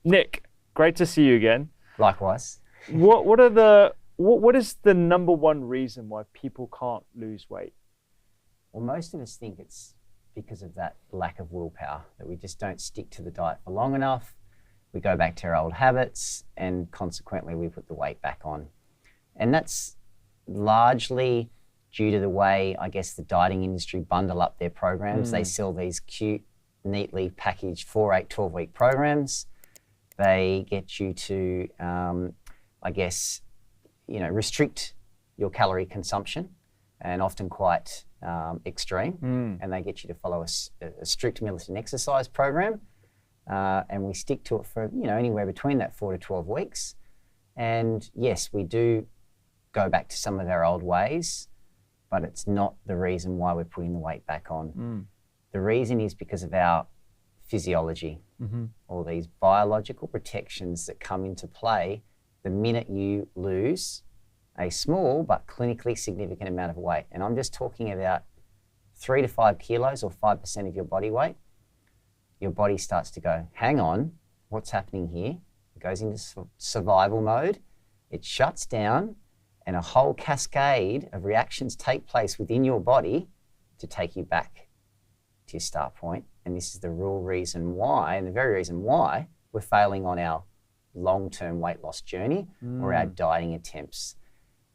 Nick, great to see you again. Likewise. What is the number one reason why people can't lose weight? Well, most of us think it's because of that lack of willpower, that we just don't stick to the diet for long enough. We go back to our old habits and consequently we put the weight back on. And that's largely due to the way, I guess, the dieting industry bundle up their programs. They sell these cute, neatly packaged 4, 8, 12-week programs. They get you to, restrict your calorie consumption, and often quite extreme. And they get you to follow a strict militant exercise program. And we stick to it for, anywhere between that 4 to 12 weeks. And yes, we do go back to some of our old ways, but it's not the reason why we're putting the weight back on. The reason is because of our physiology, or these biological protections that come into play the minute you lose a small but clinically significant amount of weight. And I'm just talking about 3 to 5 kilos or 5% of your body weight. Your body starts to go, hang on, what's happening here? It goes into survival mode, it shuts down, and a whole cascade of reactions take place within your body to take you back to your start point. And this is the real reason why, and the very reason why, we're failing on our long-term weight loss journey or our dieting attempts.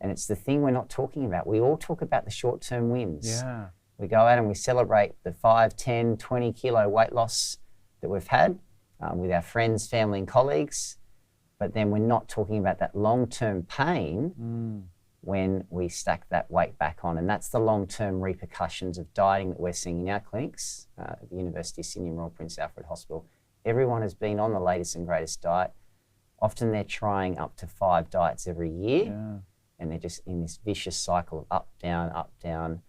And it's the thing we're not talking about. We all talk about the short-term wins. Yeah. We go out and we celebrate the 5, 10, 20 kilo weight loss that we've had with our friends, family and colleagues. But then we're not talking about that long-term pain when we stack that weight back on. And that's the long-term repercussions of dieting that we're seeing in our clinics at the University of Sydney and Royal Prince Alfred Hospital. Everyone has been on the latest and greatest diet. Often they're trying up to 5 diets every year. And they're just in this vicious cycle of up, down,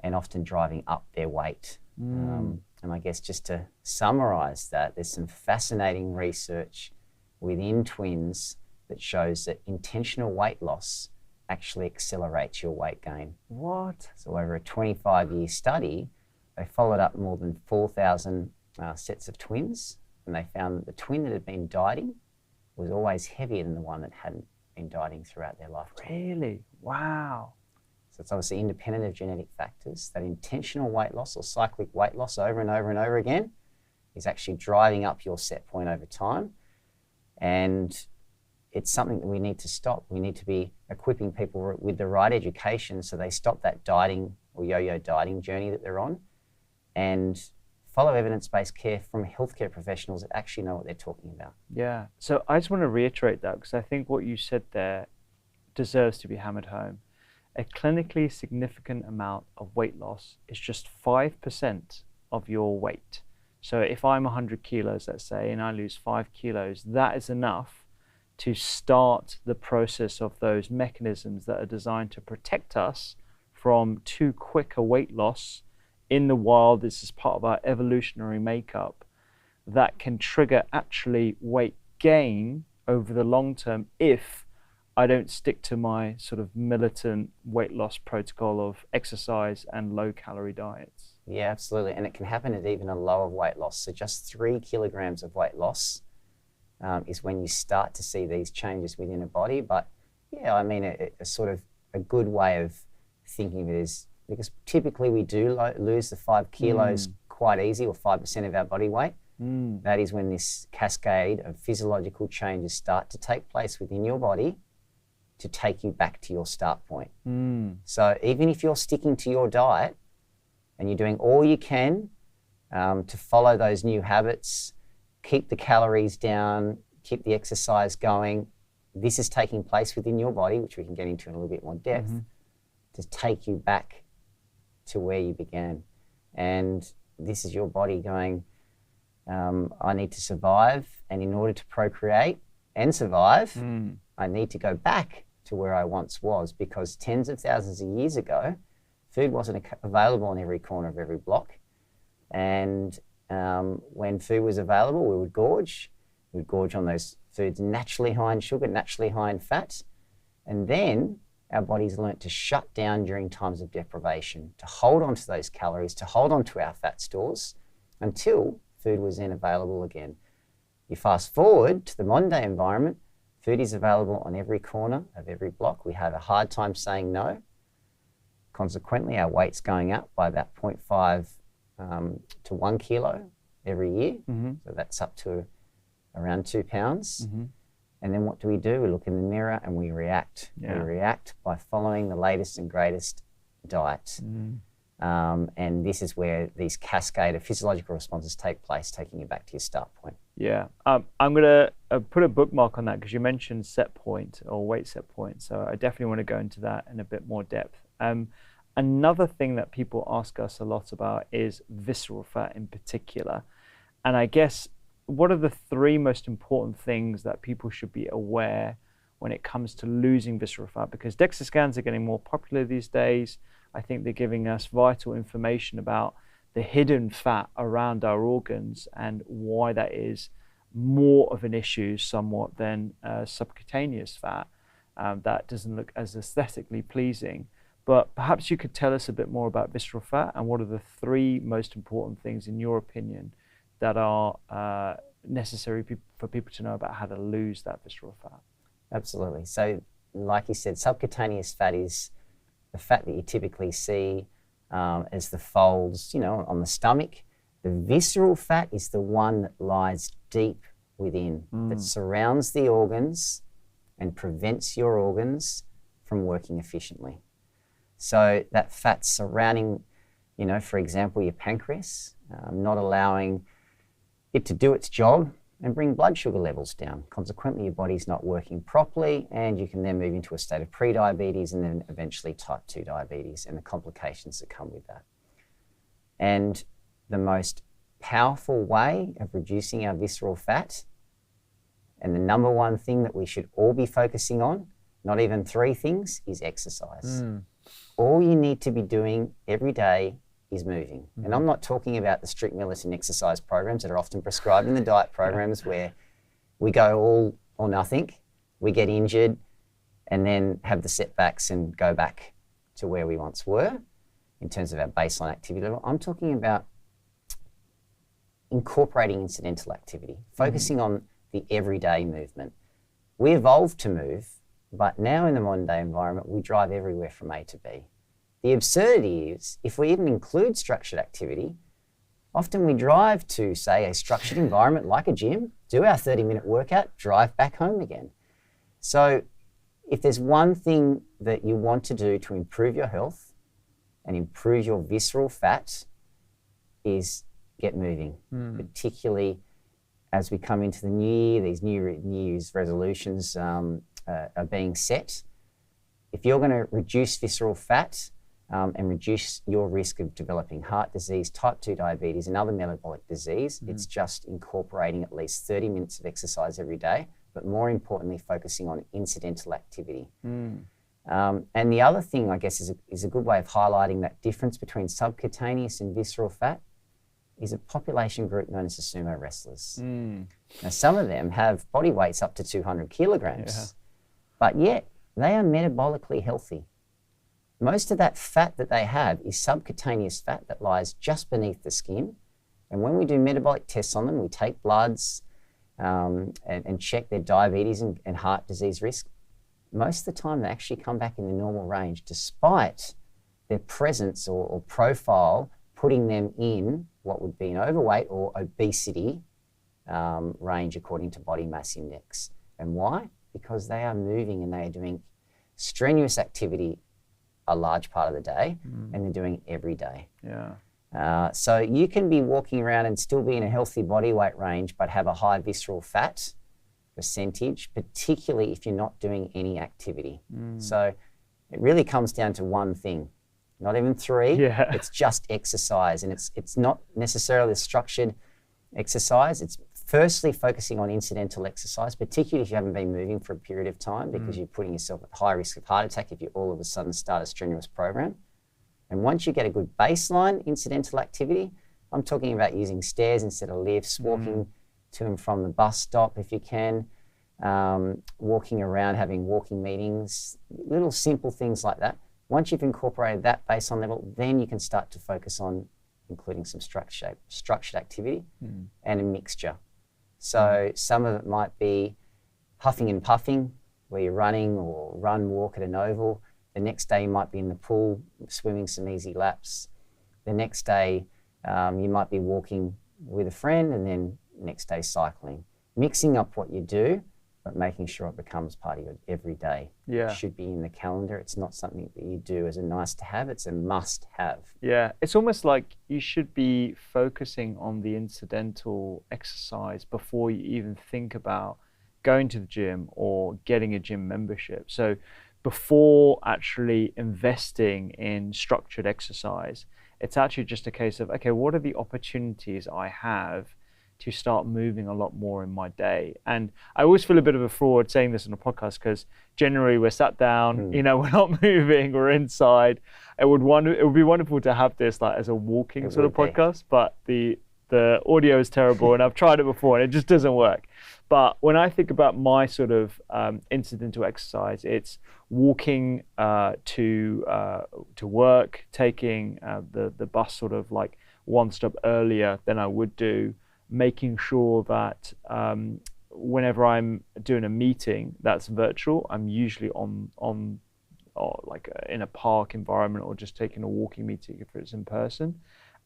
and often driving up their weight. And I guess just to summarize that, there's some fascinating research within twins that shows that intentional weight loss actually accelerates your weight gain. What? So over a 25-year study, they followed up more than 4,000 sets of twins, and they found that the twin that had been dieting was always heavier than the one that hadn't been dieting throughout their lifetime. Really? Wow. So it's obviously independent of genetic factors. That intentional weight loss or cyclic weight loss over and over and over again is actually driving up your set point over time. And it's something that we need to stop. We need to be equipping people with the right education so they stop that dieting or yo-yo dieting journey that they're on and follow evidence-based care from healthcare professionals that actually know what they're talking about. Yeah. So I just want to reiterate that because I think what you said there deserves to be hammered home. A clinically significant amount of weight loss is just 5% of your weight. So if I'm 100 kilos, let's say, and I lose 5 kilos, that is enough to start the process of those mechanisms that are designed to protect us from too quick a weight loss in the wild. This is part of our evolutionary makeup that can trigger actually weight gain over the long term if I don't stick to my sort of militant weight loss protocol of exercise and low calorie diets. Yeah, absolutely. And it can happen at even a lower weight loss. So just 3 kilograms of weight loss is when you start to see these changes within a body. But yeah, I mean, a sort of a good way of thinking of it is because typically we do lose the 5 kilos quite easy, or 5% of our body weight. That is when this cascade of physiological changes start to take place within your body to take you back to your start point. So even if you're sticking to your diet and you're doing all you can to follow those new habits, keep the calories down, keep the exercise going, this is taking place within your body, which we can get into in a little bit more depth, to take you back to where you began. And this is your body going, I need to survive, and in order to procreate and survive, I need to go back to where I once was, because tens of thousands of years ago, food wasn't available on every corner of every block. And when food was available, we would gorge. We'd gorge on those foods naturally high in sugar, naturally high in fat. And then our bodies learnt to shut down during times of deprivation, to hold on to those calories, to hold on to our fat stores until food was then available again. You fast forward to the modern day environment, food is available on every corner of every block. We have a hard time saying no. Consequently, our weight's going up by about 0.5 to 1 kilo every year. So that's up to around 2 pounds. And then what do? We look in the mirror and we react. We react by following the latest and greatest diet. And this is where these cascade of physiological responses take place, taking you back to your start point. Yeah, I'm going to put a bookmark on that because you mentioned set point or weight set point. So I definitely want to go into that in a bit more depth. Another thing that people ask us a lot about is visceral fat in particular. And I guess, what are the 3 most important things that people should be aware when it comes to losing visceral fat? Because DEXA scans are getting more popular these days. I think they're giving us vital information about the hidden fat around our organs and why that is more of an issue somewhat than subcutaneous fat that doesn't look as aesthetically pleasing. But perhaps you could tell us a bit more about visceral fat and what are the 3 most important things, in your opinion, that are necessary for people to know about how to lose that visceral fat. Absolutely. So, like you said, subcutaneous fat is the fat that you typically see as the folds, on the stomach. The visceral fat is the one that lies deep within, that surrounds the organs and prevents your organs from working efficiently. So that fat surrounding, for example, your pancreas, not allowing it to do its job and bring blood sugar levels down. Consequently, your body's not working properly, and you can then move into a state of pre-diabetes and then eventually type 2 diabetes and the complications that come with that. And the most powerful way of reducing our visceral fat, and the number 1 thing that we should all be focusing on, not even 3 things, is exercise. All you need to be doing every day is moving. And I'm not talking about the strict militant exercise programs that are often prescribed in the diet programs where we go all or nothing, we get injured, and then have the setbacks and go back to where we once were in terms of our baseline activity level. I'm talking about incorporating incidental activity, focusing on the everyday movement. We evolved to move, but now in the modern day environment, we drive everywhere from A to B. The absurdity is, if we even include structured activity, often we drive to, say, a structured environment like a gym, do our 30-minute workout, drive back home again. So if there's one thing that you want to do to improve your health and improve your visceral fat, is get moving, particularly as we come into the new year. These New Year's resolutions are being set. If you're going to reduce visceral fat and reduce your risk of developing heart disease, type 2 diabetes, and other metabolic disease, it's just incorporating at least 30 minutes of exercise every day, but more importantly, focusing on incidental activity. And the other thing, I guess, is a good way of highlighting that difference between subcutaneous and visceral fat is a population group known as the sumo wrestlers. Now, some of them have body weights up to 200 kilograms, but yet they are metabolically healthy. Most of that fat that they have is subcutaneous fat that lies just beneath the skin. And when we do metabolic tests on them, we take bloods and check their diabetes and heart disease risk. Most of the time, they actually come back in the normal range, despite their presence or profile putting them in what would be an overweight or obesity range according to body mass index. And why? Because they are moving and they are doing strenuous activity a large part of the day, and they're doing it every day. So you can be walking around and still be in a healthy body weight range, but have a high visceral fat percentage, particularly if you're not doing any activity. So it really comes down to one thing, not even 3. It's just exercise, and it's not necessarily a structured exercise. It's firstly focusing on incidental exercise, particularly if you haven't been moving for a period of time, because you're putting yourself at high risk of heart attack if you all of a sudden start a strenuous program. And once you get a good baseline incidental activity, I'm talking about using stairs instead of lifts, walking to and from the bus stop if you can, walking around, having walking meetings, little simple things like that. Once you've incorporated that baseline level, then you can start to focus on including some structured activity and a mixture. So some of it might be huffing and puffing, where you're running or walk at an oval. The next day you might be in the pool, swimming some easy laps. The next day you might be walking with a friend, and then next day cycling. Mixing up what you do, but making sure it becomes part of your everyday. Yeah. It should be in the calendar. It's not something that you do as a nice to have, it's a must have. Yeah, it's almost like you should be focusing on the incidental exercise before you even think about going to the gym or getting a gym membership. So before actually investing in structured exercise, it's actually just a case of, okay, what are the opportunities I have to start moving a lot more in my day? And I always feel a bit of a fraud saying this on a podcast, because generally we're sat down, we're not moving, we're inside. It would be wonderful to have this like as a walking sort of podcast, but the audio is terrible, and I've tried it before and it just doesn't work. But when I think about my sort of incidental exercise, it's walking to work, taking the bus sort of like one stop earlier than I would do, making sure that whenever I'm doing a meeting that's virtual, I'm usually on like in a park environment, or just taking a walking meeting if it's in person.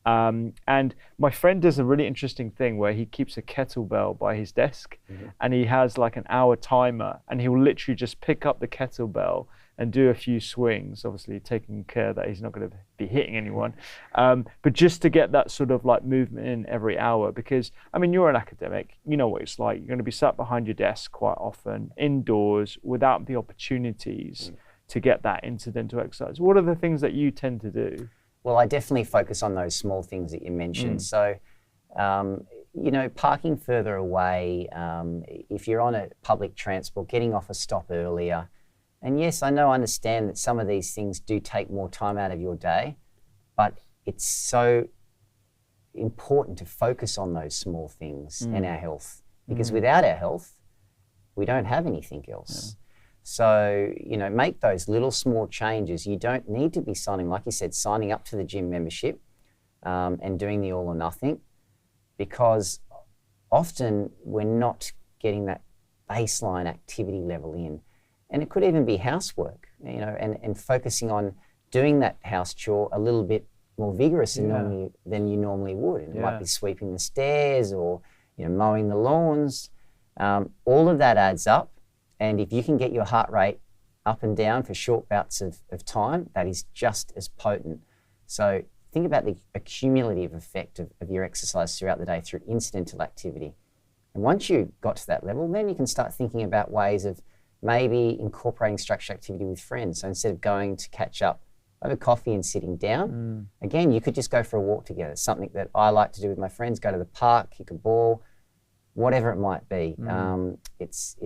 And my friend does a really interesting thing where he keeps a kettlebell by his desk, and he has like an hour timer, and he'll literally just pick up the kettlebell and do a few swings, obviously taking care that he's not going to be hitting anyone, but just to get that sort of like movement in every hour. Because I mean, you're an academic, you know what it's like. You're going to be sat behind your desk quite often, indoors, without the opportunities to get that incidental exercise. What are the things that you tend to do? Well, I definitely focus on those small things that you mentioned. So, parking further away, if you're on a public transport, getting off a stop earlier. And yes, I understand that some of these things do take more time out of your day, but it's so important to focus on those small things and our health, because without our health, we don't have anything else. So, make those little small changes. You don't need to be signing up to the gym membership and doing the all or nothing, because often we're not getting that baseline activity level in. And it could even be housework, and focusing on doing that house chore a little bit more vigorous than you normally would. And it might be sweeping the stairs or, mowing the lawns. All of that adds up. And if you can get your heart rate up and down for short bouts of time, that is just as potent. So think about the accumulative effect of your exercise throughout the day through incidental activity. And once you got to that level, then you can start thinking about ways of maybe incorporating structured activity with friends. So instead of going to catch up over coffee and sitting down, again, you could just go for a walk together. Something that I like to do with my friends, go to the park, kick a ball, whatever it might be. It's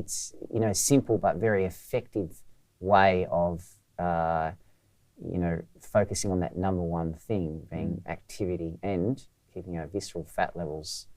simple but very effective way of focusing on that number one thing, being activity and keeping our visceral fat levels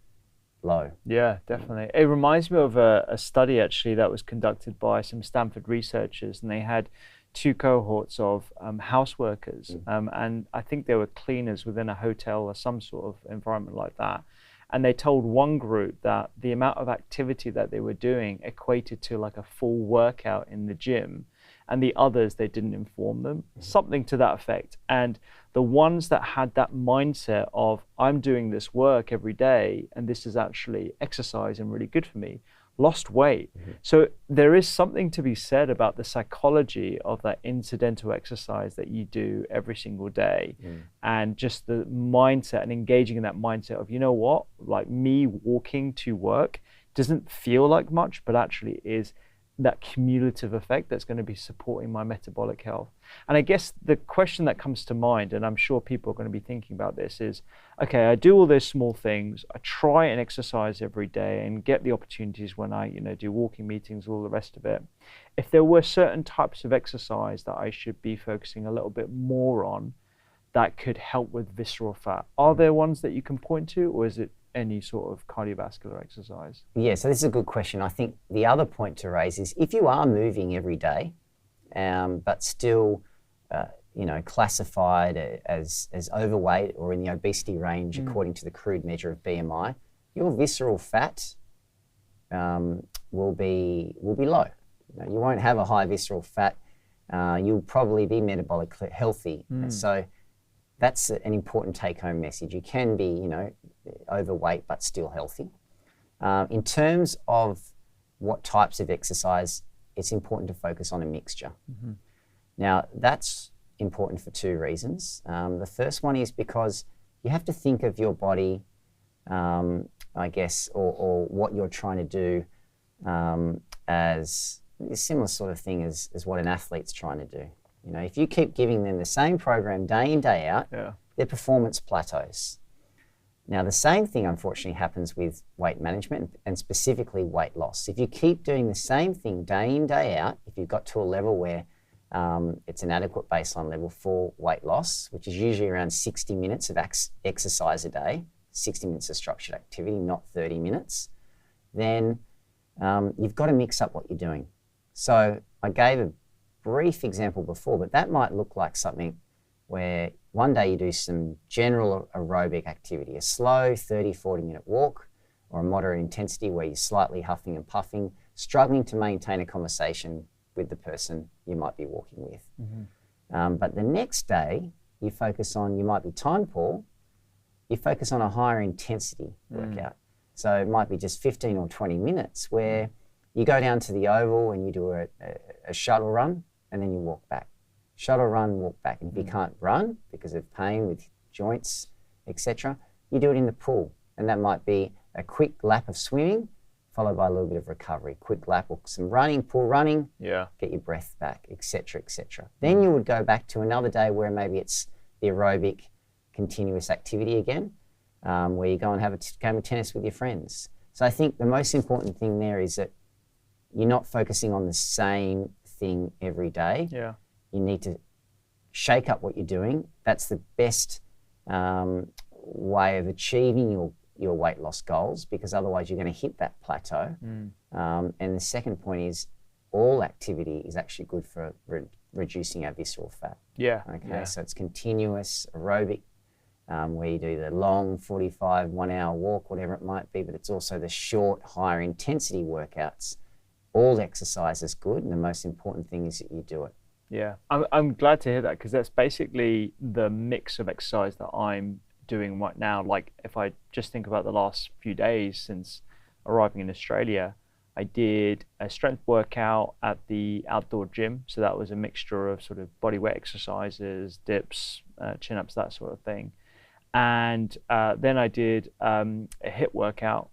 low. Yeah, definitely. It reminds me of a study actually that was conducted by some Stanford researchers, and they had two cohorts of house workers, and I think they were cleaners within a hotel or some sort of environment like that. And they told one group that the amount of activity that they were doing equated to like a full workout in the gym, and the others, they didn't inform them, something to that effect. And the ones that had that mindset of, I'm doing this work every day and this is actually exercise and really good for me, lost weight. So there is something to be said about the psychology of that incidental exercise that you do every single day, and just the mindset and engaging in that mindset of, like me walking to work doesn't feel like much, but actually is that cumulative effect that's going to be supporting my metabolic health. And I guess the question that comes to mind, and I'm sure people are going to be thinking about this, is, okay, I do all those small things, I try and exercise every day and get the opportunities when I, do walking meetings, all the rest of it. If there were certain types of exercise that I should be focusing a little bit more on that could help with visceral fat, are there ones that you can point to, or is it any sort of cardiovascular exercise? Yeah, so this is a good question. I think the other point to raise is if you are moving every day, but still, classified as overweight or in the obesity range according to the crude measure of BMI, your visceral fat will be low. You won't have a high visceral fat. You'll probably be metabolically healthy. And so that's an important take-home message. You can be, overweight but still healthy. In terms of what types of exercise, it's important to focus on a mixture. Now, that's important for two reasons. The first one is because you have to think of your body, I guess, or what you're trying to do as a similar sort of thing as what an athlete's trying to do. If you keep giving them the same program day in, day out, their performance plateaus. Now, the same thing, unfortunately, happens with weight management and specifically weight loss. If you keep doing the same thing day in, day out, if you've got to a level where it's an adequate baseline level for weight loss, which is usually around 60 minutes of exercise a day, 60 minutes of structured activity, not 30 minutes, then you've got to mix up what you're doing. So I gave a brief example before, but that might look like something where one day you do some general aerobic activity, a slow 30, 40-minute walk, or a moderate intensity where you're slightly huffing and puffing, struggling to maintain a conversation with the person you might be walking with. But the next day, you might be time poor, you focus on a higher intensity workout. So it might be just 15 or 20 minutes where you go down to the oval and you do a shuttle run and then you walk back. Shuttle run, walk back. And if you can't run because of pain with joints, etc., you do it in the pool. And that might be a quick lap of swimming followed by a little bit of recovery. Quick lap or some running, pool running, get your breath back, etc., etc. Then you would go back to another day where maybe it's the aerobic continuous activity again, where you go and have a game of tennis with your friends. So I think the most important thing there is that you're not focusing on the same thing every day. You need to shake up what you're doing. That's the best way of achieving your weight loss goals, because otherwise you're going to hit that plateau. And the second point is all activity is actually good for reducing our visceral fat. So it's continuous aerobic, where you do the long 45, 1 hour walk, whatever it might be, but it's also the short, higher intensity workouts. All exercise is good, and the most important thing is that you do it. I'm glad to hear that, because that's basically the mix of exercise that I'm doing right now. Like if I just think about the last few days since arriving in Australia, I did a strength workout at the outdoor gym. So that was a mixture of sort of body weight exercises, dips, chin-ups, that sort of thing. And then I did a HIIT workout,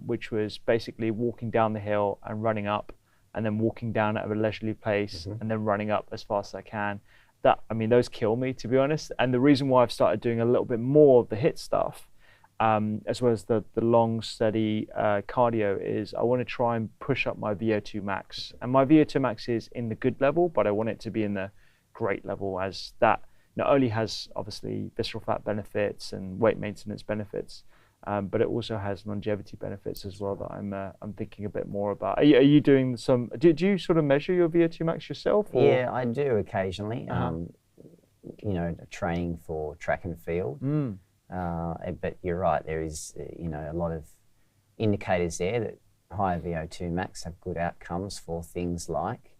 which was basically walking down the hill and running up, and then walking down at a leisurely pace, and then running up as fast as I can. Those kill me, to be honest. And the reason why I've started doing a little bit more of the HIIT stuff, as well as the long, steady cardio, is I want to try and push up my VO2 max. And my VO2 max is in the good level, but I want it to be in the great level, as that not only has obviously visceral fat benefits and weight maintenance benefits, but it also has longevity benefits as well that I'm thinking a bit more about. Are you doing some? Do you sort of measure your VO2 max yourself? Or? Yeah, I do occasionally. Training for track and field. But you're right. There is a lot of indicators there that higher VO2 max have good outcomes for things like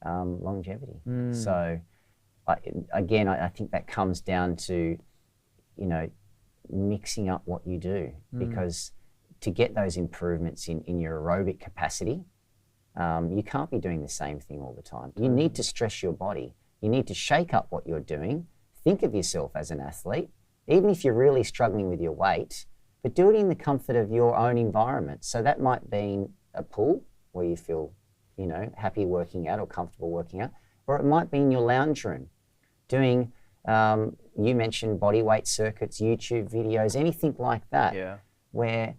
longevity. So I think that comes down to mixing up what you do, because to get those improvements in your aerobic capacity, you can't be doing the same thing all the time. You need to stress your body. You need to shake up what you're doing. Think of yourself as an athlete, even if you're really struggling with your weight, but do it in the comfort of your own environment. So that might be a pool where you feel, happy working out or comfortable working out, or it might be in your lounge room doing, you mentioned body weight circuits, YouTube videos, anything like that, where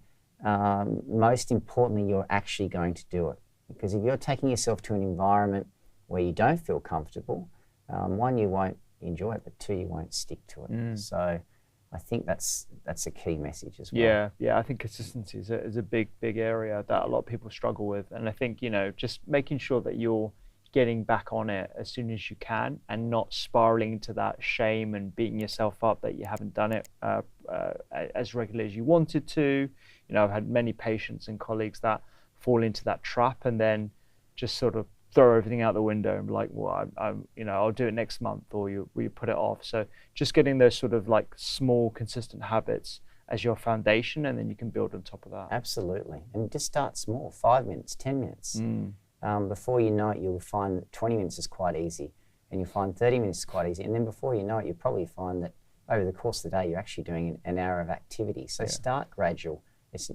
most importantly, you're actually going to do it. Because if you're taking yourself to an environment where you don't feel comfortable, one, you won't enjoy it, but two, you won't stick to it. So I think that's a key message as well. Yeah. I think consistency is a big area that a lot of people struggle with. And I think, just making sure that you're getting back on it as soon as you can and not spiraling into that shame and beating yourself up that you haven't done it as regularly as you wanted to. I've had many patients and colleagues that fall into that trap and then just sort of throw everything out the window and be like, well, I'm I'll do it next month, or you put it off. So just getting those sort of like small, consistent habits as your foundation, and then you can build on top of that. Absolutely. And just start small, 5 minutes, 10 minutes. Before you know it, you'll find that 20 minutes is quite easy, and you'll find 30 minutes is quite easy. And then before you know it, you'll probably find that over the course of the day, you're actually doing an hour of activity. So start gradual.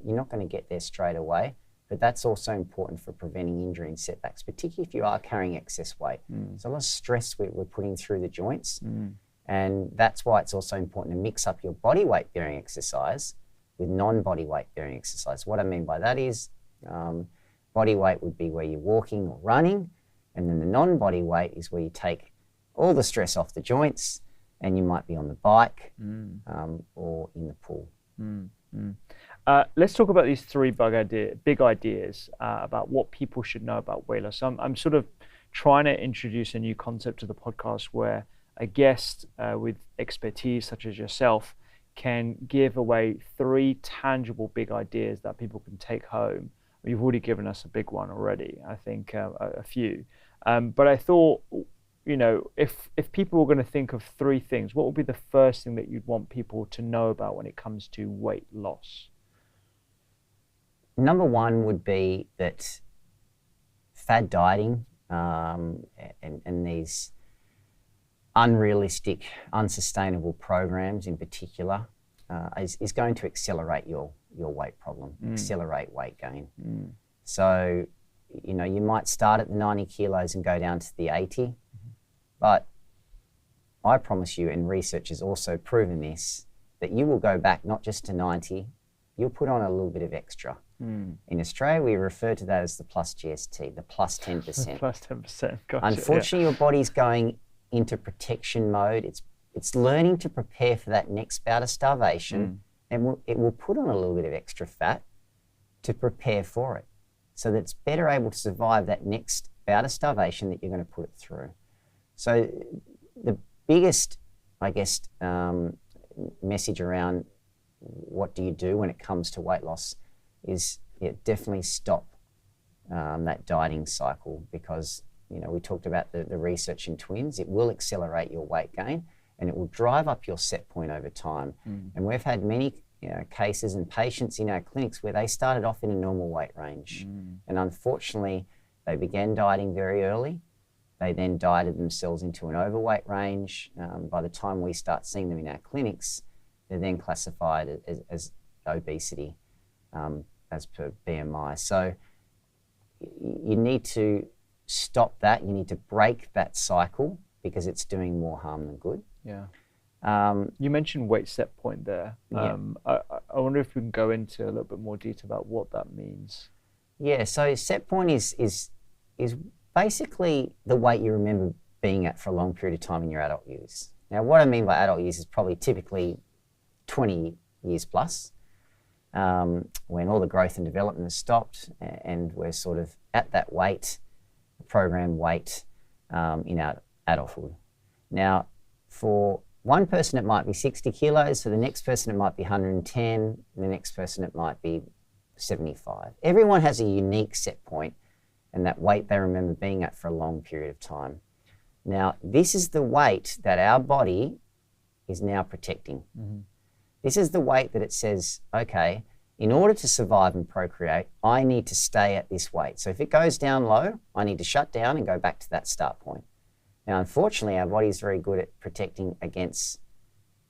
You're not going to get there straight away, but that's also important for preventing injury and setbacks, particularly if you are carrying excess weight. So a lot of stress we're putting through the joints, and that's why it's also important to mix up your body weight bearing exercise with non-body weight bearing exercise. What I mean by that is body weight would be where you're walking or running, and then the non-body weight is where you take all the stress off the joints, and you might be on the bike or in the pool. Let's talk about these three big ideas about what people should know about weight loss. I'm sort of trying to introduce a new concept to the podcast where a guest with expertise such as yourself can give away three tangible big ideas that people can take home. You've already given us a big one already, I think a few. But I thought, if people were going to think of three things, what would be the first thing that you'd want people to know about when it comes to weight loss? Number one would be that fad dieting and these unrealistic, unsustainable programs in particular is going to accelerate your weight problem, accelerate weight gain. So, you might start at the 90 kilos and go down to the 80, but I promise you, and research has also proven this, that you will go back not just to 90, you'll put on a little bit of extra. In Australia, we refer to that as the plus GST, the plus 10%. Plus 10%, gotcha. Unfortunately, your body's going into protection mode. It's learning to prepare for that next bout of starvation, and it will put on a little bit of extra fat to prepare for it, so that it's better able to survive that next bout of starvation that you're going to put it through. So the biggest, I guess, message around what do you do when it comes to weight loss is definitely stop that dieting cycle, because we talked about the research in twins. It will accelerate your weight gain, and it will drive up your set point over time. And we've had many cases and patients in our clinics where they started off in a normal weight range, and unfortunately they began dieting very early. They then dieted themselves into an overweight range. By the time we start seeing them in our clinics, they're then classified as obesity as per BMI. So you need to stop that. You need to break that cycle, because it's doing more harm than good. You mentioned weight set point there. I wonder if we can go into a little bit more detail about what that means. So set point is basically the weight you remember being at for a long period of time in your adult years. Now, what I mean by adult years is probably typically 20 years plus, when all the growth and development has stopped, and we're sort of at that weight, programmed weight, in our adulthood. Now, for one person it might be 60 kilos, for the next person it might be 110, and the next person it might be 75. Everyone has a unique set point and that weight they remember being at for a long period of time. Now, this is the weight that our body is now protecting. This is the weight that it says, okay, in order to survive and procreate, I need to stay at this weight. So if it goes down low, I need to shut down and go back to that start point. Now, unfortunately, our body is very good at protecting against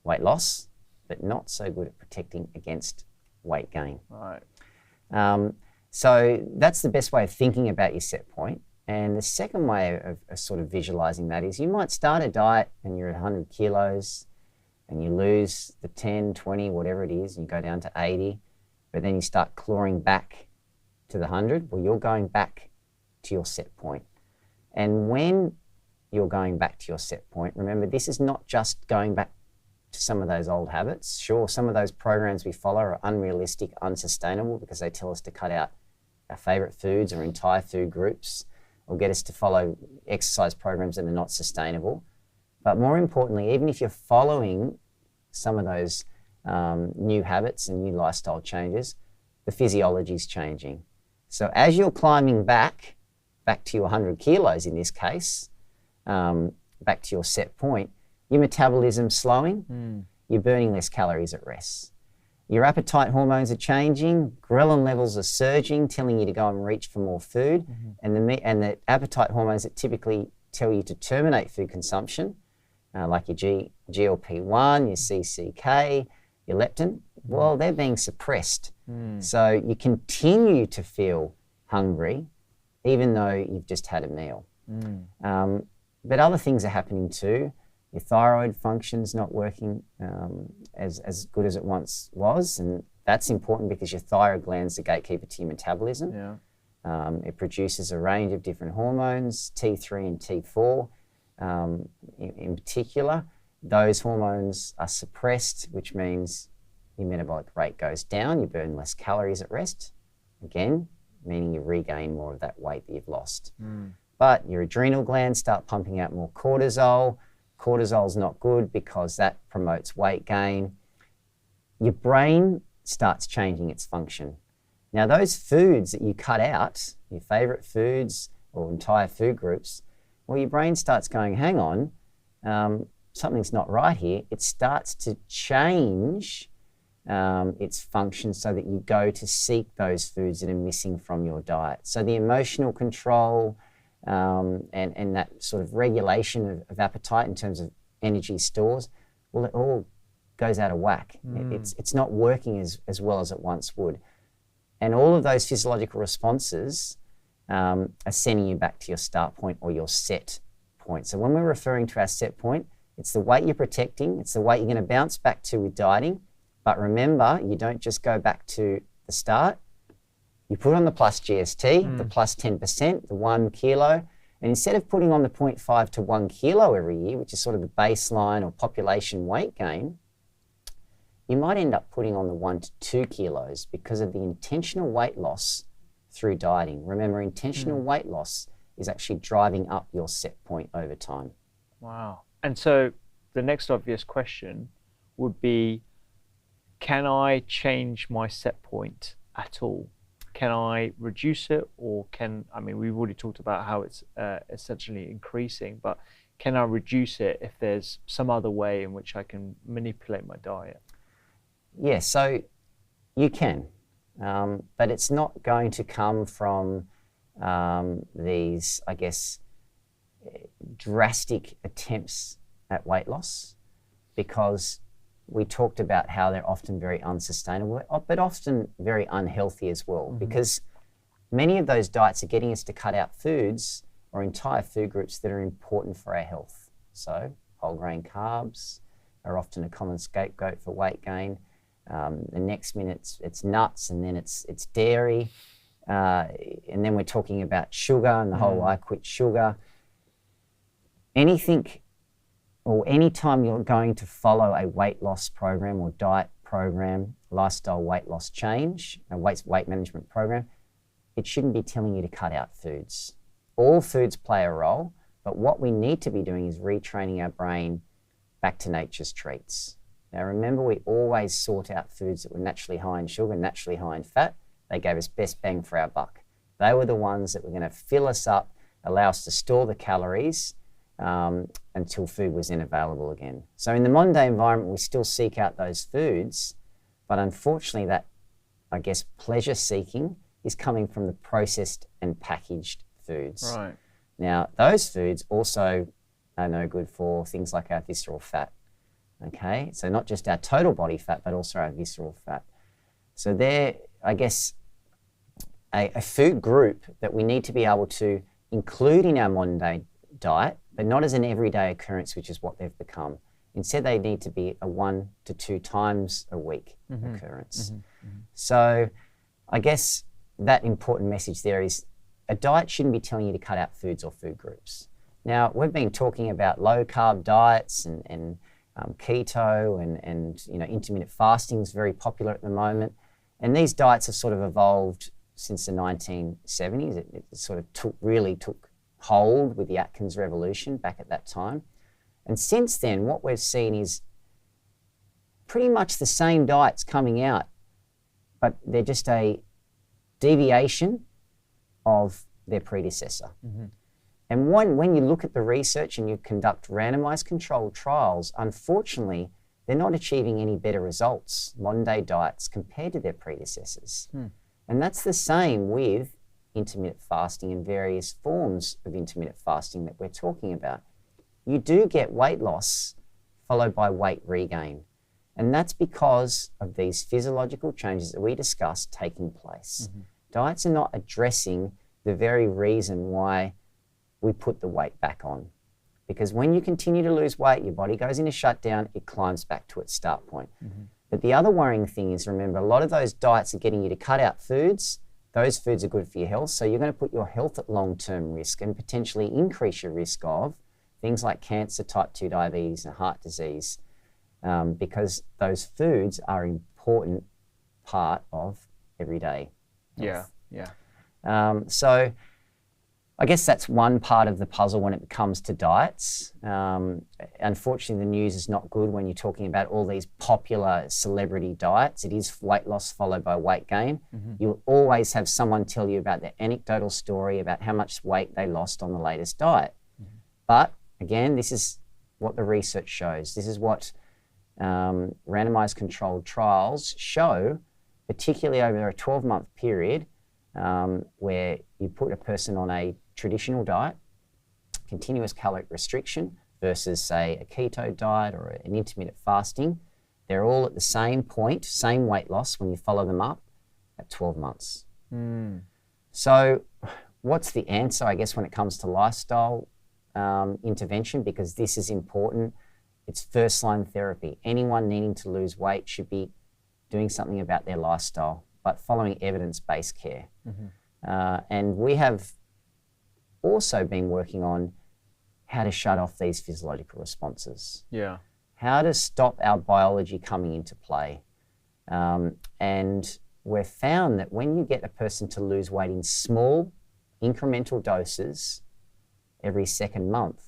weight loss, but not so good at protecting against weight gain. So that's the best way of thinking about your set point. And the second way of sort of visualizing that is you might start a diet and you're at 100 kilos and you lose the 10, 20, whatever it is, and you go down to 80, but then you start clawing back to the 100. Well, you're going back to your set point. And when you're going back to your set point, remember, this is not just going back to some of those old habits. Sure, some of those programs we follow are unrealistic, unsustainable, because they tell us to cut out our favorite foods or entire food groups, or get us to follow exercise programs that are not sustainable. But more importantly, even if you're following some of those new habits and new lifestyle changes, the physiology is changing. So as you're climbing back to your 100 kilos in this case, back to your set point, your metabolism's slowing, you're burning less calories at rest. Your appetite hormones are changing, ghrelin levels are surging, telling you to go and reach for more food, and the appetite hormones that typically tell you to terminate food consumption, like your GLP-1, your CCK, your leptin, well, they're being suppressed. So you continue to feel hungry even though you've just had a meal. But other things are happening too. Your thyroid function's not working as good as it once was, and that's important because your thyroid gland's the gatekeeper to your metabolism. It produces a range of different hormones, T3 and T4 in particular. Those hormones are suppressed, which means your metabolic rate goes down, you burn less calories at rest, again, meaning you regain more of that weight that you've lost. But your adrenal glands start pumping out more cortisol. Cortisol's not good because that promotes weight gain. Your brain starts changing its function. Now, those foods that you cut out, your favorite foods or entire food groups, well, your brain starts going, hang on, something's not right here. It starts to change its function so that you go to seek those foods that are missing from your diet. So the emotional control and that sort of regulation of appetite in terms of energy stores, well, it all goes out of whack. It's not working as well as it once would. And all of those physiological responses are sending you back to your start point or your set point. So when we're referring to our set point, it's the weight you're protecting, it's the weight you're going to bounce back to with dieting. But remember, you don't just go back to the start. You put on the plus GST, the plus 10%, the 1 kilo, and instead of putting on the 0.5 to 1 kilo every year, which is sort of the baseline or population weight gain, you might end up putting on the 1 to 2 kilos because of the intentional weight loss through dieting. Remember, intentional weight loss is actually driving up your set point over time. Wow. And so the next obvious question would be, can I change my set point at all? Can I reduce it, or we've already talked about how it's essentially increasing, but can I reduce it if there's some other way in which I can manipulate my diet? Yeah, so you can, but it's not going to come from these, I guess, drastic attempts at weight loss, because we talked about how they're often very unsustainable, but often very unhealthy as well, because many of those diets are getting us to cut out foods or entire food groups that are important for our health. So whole grain carbs are often a common scapegoat for weight gain. The next minute it's nuts, and then it's dairy, and then we're talking about sugar and the whole I quit sugar. Anything or anytime you're going to follow a weight loss program or diet program, lifestyle weight loss change, a weight management program, it shouldn't be telling you to cut out foods. All foods play a role, but what we need to be doing is retraining our brain back to nature's treats. Now remember, we always sought out foods that were naturally high in sugar, naturally high in fat. They gave us best bang for our buck. They were the ones that were going to fill us up, allow us to store the calories until food was then available again. So in the modern day environment, we still seek out those foods, but unfortunately that, I guess, pleasure seeking is coming from the processed and packaged foods. Right. Now, those foods also are no good for things like our visceral fat. Okay, so not just our total body fat, but also our visceral fat. So they're, I guess, a food group that we need to be able to include in our modern day diet, but not as an everyday occurrence, which is what they've become. Instead, they need to be a 1 to 2 times a week occurrence. So I guess that important message there is a diet shouldn't be telling you to cut out foods or food groups. Now, we've been talking about low carb diets and keto and intermittent fasting is very popular at the moment. And these diets have sort of evolved since the 1970s. It sort of really took hold with the Atkins revolution back at that time. And since then, what we've seen is pretty much the same diets coming out, but they're just a deviation of their predecessor. And when you look at the research and you conduct randomized controlled trials, unfortunately, they're not achieving any better results, modern day diets, compared to their predecessors. And that's the same with intermittent fasting and various forms of intermittent fasting that we're talking about. You do get weight loss followed by weight regain. And that's because of these physiological changes that we discussed taking place. Diets are not addressing the very reason why we put the weight back on. Because when you continue to lose weight, your body goes into shutdown, it climbs back to its start point. But the other worrying thing is, remember, a lot of those diets are getting you to cut out foods. Those foods are good for your health, so you're going to put your health at long-term risk and potentially increase your risk of things like cancer, type 2 diabetes, and heart disease, because those foods are an important part of everyday health. So I guess that's one part of the puzzle when it comes to diets. Unfortunately, the news is not good when you're talking about all these popular celebrity diets. It is weight loss followed by weight gain. You'll always have someone tell you about their anecdotal story about how much weight they lost on the latest diet. But again, this is what the research shows. This is what randomized controlled trials show, particularly over a 12-month period, where you put a person on a traditional diet, continuous caloric restriction, versus, say, a keto diet or an intermittent fasting. They're all at the same point, same weight loss when you follow them up at 12 months. So what's the answer, I guess, when it comes to lifestyle intervention? Because this is important. It's first-line therapy. Anyone needing to lose weight should be doing something about their lifestyle, but following evidence-based care. And we have also been working on how to shut off these physiological responses. How to stop our biology coming into play. And we've found that when you get a person to lose weight in small, incremental doses every second month,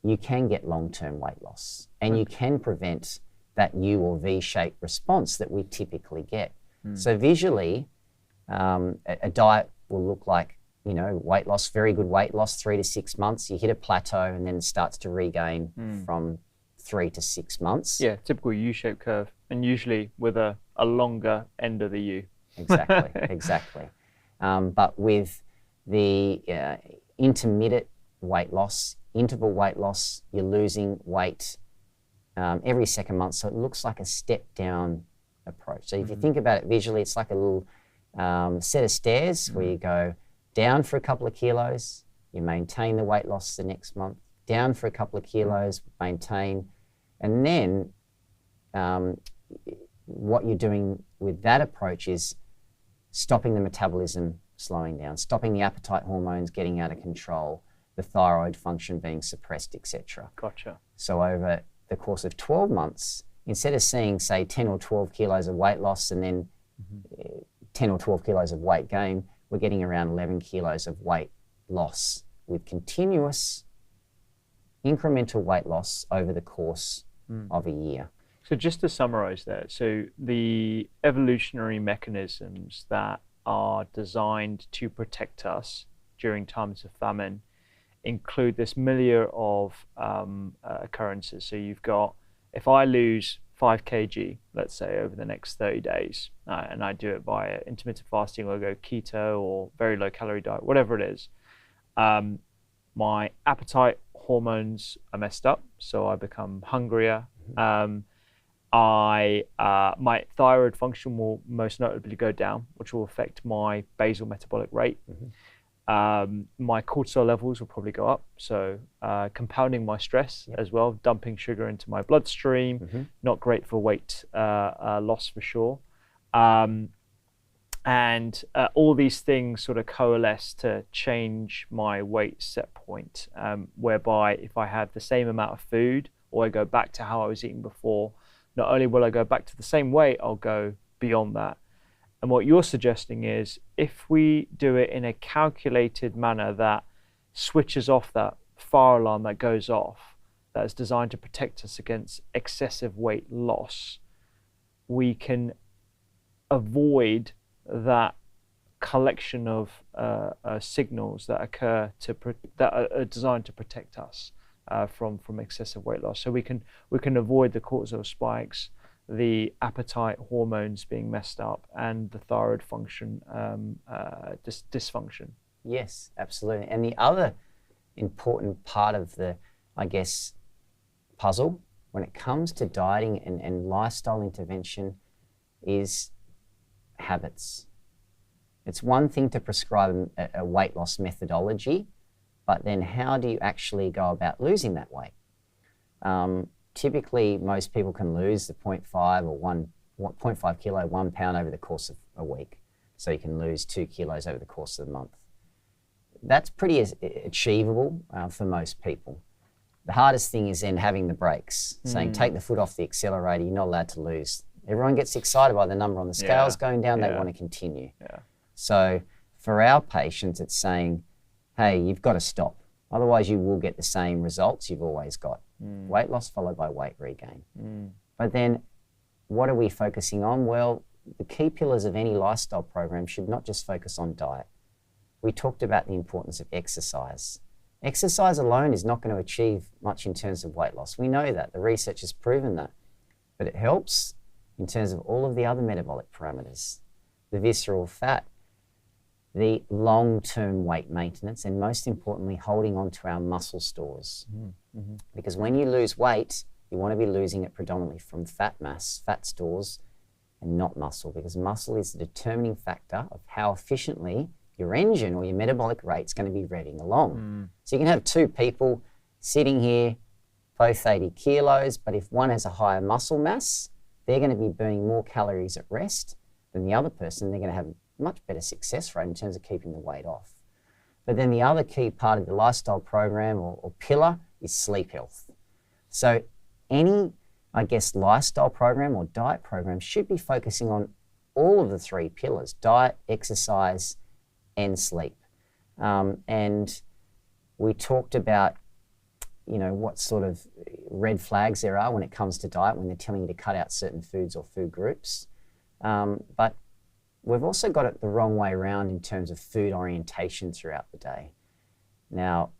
you can get long-term weight loss, and you can prevent that U or V-shaped response that we typically get. So visually, a diet will look like, you know, weight loss, very good weight loss, 3 to 6 months. You hit a plateau and then it starts to regain from 3 to 6 months. Yeah, typical U-shaped curve, and usually with a longer end of the U. Exactly. But with the intermittent weight loss, interval weight loss, you're losing weight every second month. So it looks like a step down approach. So if you think about it visually, it's like a little set of stairs where you go down for a couple of kilos, you maintain the weight loss the next month, down for a couple of kilos, maintain, and then what you're doing with that approach is stopping the metabolism slowing down, stopping the appetite hormones getting out of control, the thyroid function being suppressed, etc. Gotcha. So over the course of 12 months, instead of seeing, say, 10 or 12 kilos of weight loss and then 10 or 12 kilos of weight gain, we're getting around 11 kilos of weight loss with continuous incremental weight loss over the course of a year. So just to summarize that, so the evolutionary mechanisms that are designed to protect us during times of famine include this milieu of occurrences. So you've got, if I lose 5 kg, let's say, over the next 30 days, and I do it via intermittent fasting, or go keto or very low calorie diet, whatever it is, my appetite hormones are messed up, so I become hungrier. My thyroid function will most notably go down, which will affect my basal metabolic rate. My cortisol levels will probably go up, so compounding my stress as well, dumping sugar into my bloodstream, not great for weight loss for sure. And all these things sort of coalesce to change my weight set point, whereby if I have the same amount of food, or I go back to how I was eating before, not only will I go back to the same weight, I'll go beyond that. And what you're suggesting is, if we do it in a calculated manner that switches off that fire alarm that goes off, that is designed to protect us against excessive weight loss, we can avoid that collection of signals that occur that are designed to protect us from excessive weight loss. So we can avoid the cortisol spikes, the appetite hormones being messed up, and the thyroid function dysfunction. Yes, absolutely. And the other important part of the, I guess, puzzle when it comes to dieting and lifestyle intervention is habits. It's one thing to prescribe a weight loss methodology, but then how do you actually go about losing that weight? Typically, most people can lose the 0.5 or 0.5 kilo, 1 pound over the course of a week. So you can lose 2 kilos over the course of the month. That's pretty achievable for most people. The hardest thing is then having the brakes, saying take the foot off the accelerator, you're not allowed to lose. Everyone gets excited by the number on the scales going down, they want to continue. Yeah. So for our patients, it's saying, hey, you've got to stop. Otherwise, you will get the same results you've always got. Weight loss followed by weight regain. But then what are we focusing on? Well, the key pillars of any lifestyle program should not just focus on diet. We talked about the importance of exercise. Exercise alone is not going to achieve much in terms of weight loss. We know that. The research has proven that. But it helps in terms of all of the other metabolic parameters, the visceral fat, the long-term weight maintenance, and most importantly, holding on to our muscle stores. Because when you lose weight, you want to be losing it predominantly from fat mass, fat stores, and not muscle, because muscle is the determining factor of how efficiently your engine or your metabolic rate is going to be revving along. So you can have two people sitting here, both 80 kilos, but if one has a higher muscle mass, they're going to be burning more calories at rest than the other person. They're going to have a much better success rate in terms of keeping the weight off. But then the other key part of the lifestyle program or pillar is sleep health. So any, I guess, lifestyle program or diet program should be focusing on all of the three pillars: diet, exercise, and sleep. And we talked about, you know, what sort of red flags there are when it comes to diet, when they're telling you to cut out certain foods or food groups. But we've also got it the wrong way around in terms of food orientation throughout the day. Now,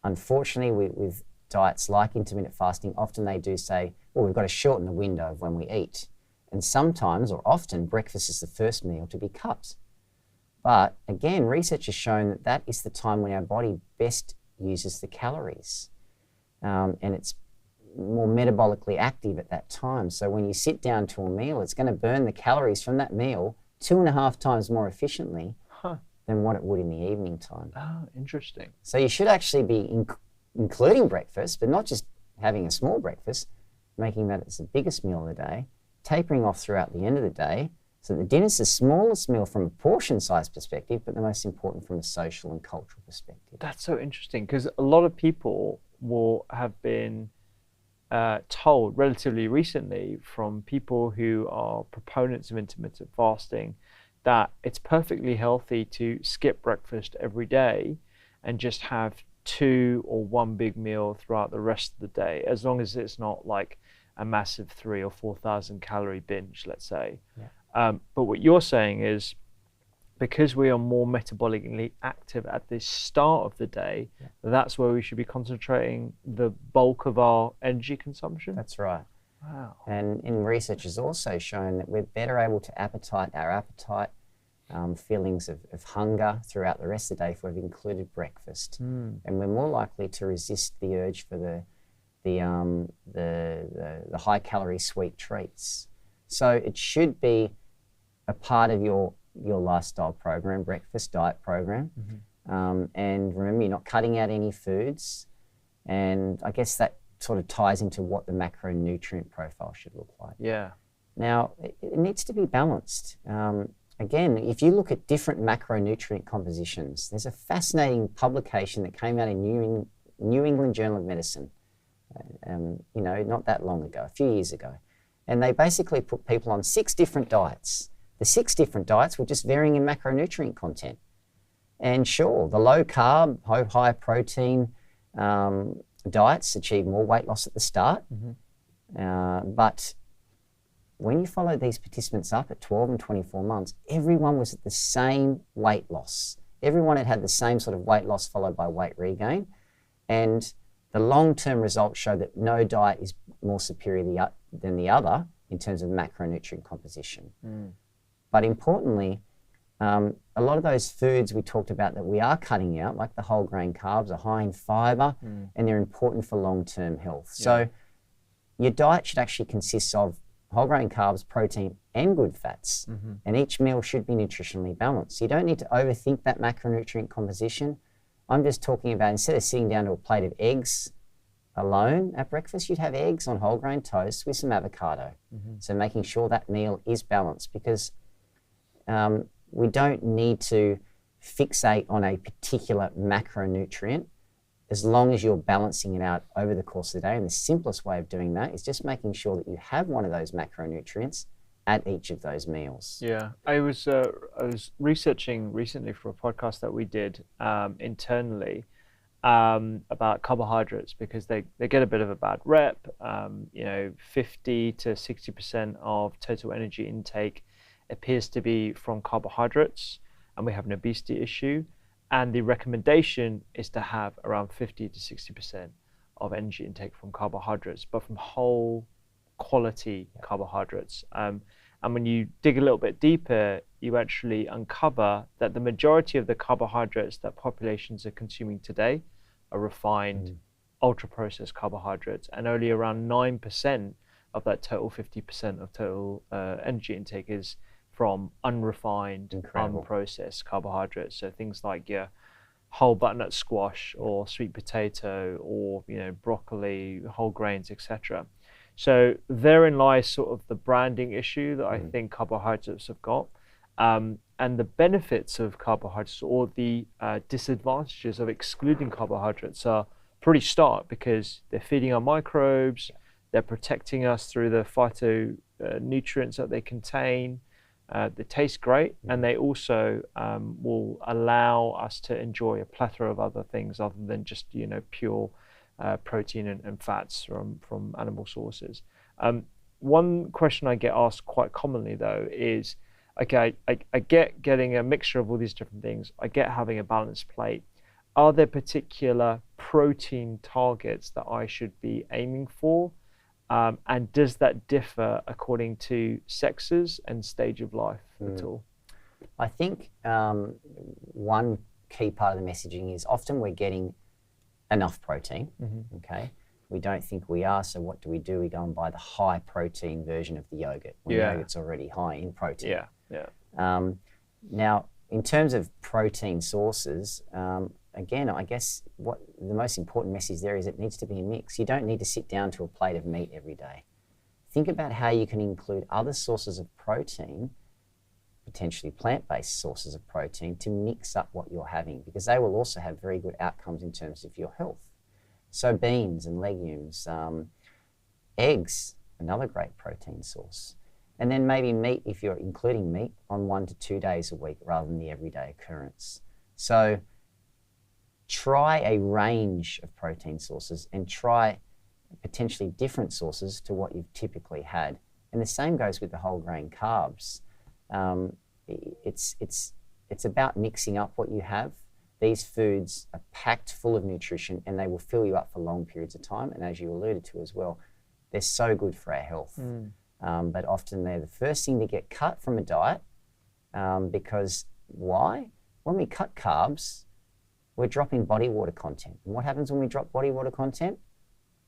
unfortunately, with diets like intermittent fasting, often they do say, well, we've got to shorten the window of when we eat. And sometimes, or often, breakfast is the first meal to be cut. But again, research has shown that that is the time when our body best uses the calories. And it's more metabolically active at that time. So when you sit down to a meal, it's going to burn the calories from that meal 2.5 times more efficiently than what it would in the evening time. Oh, interesting. So you should actually be including breakfast, but not just having a small breakfast, making that it's the biggest meal of the day, tapering off throughout the end of the day, so the dinner's the smallest meal from a portion size perspective, but the most important from a social and cultural perspective. That's so interesting, because a lot of people will have been told relatively recently from people who are proponents of intermittent fasting that it's perfectly healthy to skip breakfast every day and just have 2 or 1 big meal throughout the rest of the day, as long as it's not like a massive 3,000 or 4,000 calorie binge, let's say. But what you're saying is, because we are more metabolically active at the start of the day, that's where we should be concentrating the bulk of our energy consumption? That's right. Wow. And in research has also shown that we're better able to our appetite, feelings of hunger throughout the rest of the day if we've included breakfast. And we're more likely to resist the urge for the high calorie sweet treats. So it should be a part of your lifestyle program, breakfast diet program. And remember, you're not cutting out any foods. And I guess that sort of ties into what the macronutrient profile should look like. Yeah. Now, it needs to be balanced. Again, if you look at different macronutrient compositions, there's a fascinating publication that came out in New England Journal of Medicine, you know, not that long ago, a few years ago. And they basically put people on 6 different diets. The 6 different diets were just varying in macronutrient content. And sure, the low carb, high protein diets achieve more weight loss at the start. But when you followed these participants up at 12 and 24 months, everyone was at the same weight loss. Everyone had the same sort of weight loss followed by weight regain. And the long-term results show that no diet is more superior than the other in terms of macronutrient composition. But importantly, a lot of those foods we talked about that we are cutting out, like the whole grain carbs, are high in fiber, and they're important for long-term health. So your diet should actually consist of whole grain carbs, protein, and good fats. And each meal should be nutritionally balanced. So you don't need to overthink that macronutrient composition. I'm just talking about, instead of sitting down to a plate of eggs alone at breakfast, you'd have eggs on whole grain toast with some avocado. So making sure that meal is balanced, because we don't need to fixate on a particular macronutrient as long as you're balancing it out over the course of the day. And the simplest way of doing that is just making sure that you have one of those macronutrients at each of those meals. Yeah, I was researching recently for a podcast that we did internally about carbohydrates, because they get a bit of a bad rep. 50 to 60% of total energy intake appears to be from carbohydrates, and we have an obesity issue. And the recommendation is to have around 50 to 60% of energy intake from carbohydrates, but from whole quality carbohydrates. And when you dig a little bit deeper, you actually uncover that the majority of the carbohydrates that populations are consuming today are refined, ultra-processed carbohydrates, and only around 9% of that total 50% of total energy intake is from unrefined, unprocessed carbohydrates. So things like your whole butternut squash or sweet potato or broccoli, whole grains, etc. So therein lies sort of the branding issue that I think carbohydrates have got. And the benefits of carbohydrates, or the disadvantages of excluding carbohydrates, are pretty stark, because they're feeding our microbes, they're protecting us through the phytonutrients that they contain. They taste great, and they also will allow us to enjoy a plethora of other things other than just pure protein and fats from animal sources. One question I get asked quite commonly though is, okay, I get getting a mixture of all these different things. I get having a balanced plate. Are there particular protein targets that I should be aiming for? And does that differ according to sexes and stage of life at all? I think one key part of the messaging is often we're getting enough protein, okay? We don't think we are, so what do? We go and buy the high protein version of the yogurt when yogurt's already high in protein. Now, in terms of protein sources, again, I guess what the most important message there is, it needs to be a mix. You don't need to sit down to a plate of meat every day. Think about how you can include other sources of protein, potentially plant-based sources of protein, to mix up what you're having, because they will also have very good outcomes in terms of your health. So beans and legumes, eggs, another great protein source. And then maybe meat, if you're including meat, on 1 to 2 days a week rather than the everyday occurrence. So try a range of protein sources and try potentially different sources to what you've typically had. And the same goes with the whole grain carbs. It's about mixing up what you have. These foods are packed full of nutrition, and they will fill you up for long periods of time. And as you alluded to as well, they're so good for our health. But often they're the first thing to get cut from a diet, because why? When we cut carbs, we're dropping body water content. And what happens when we drop body water content?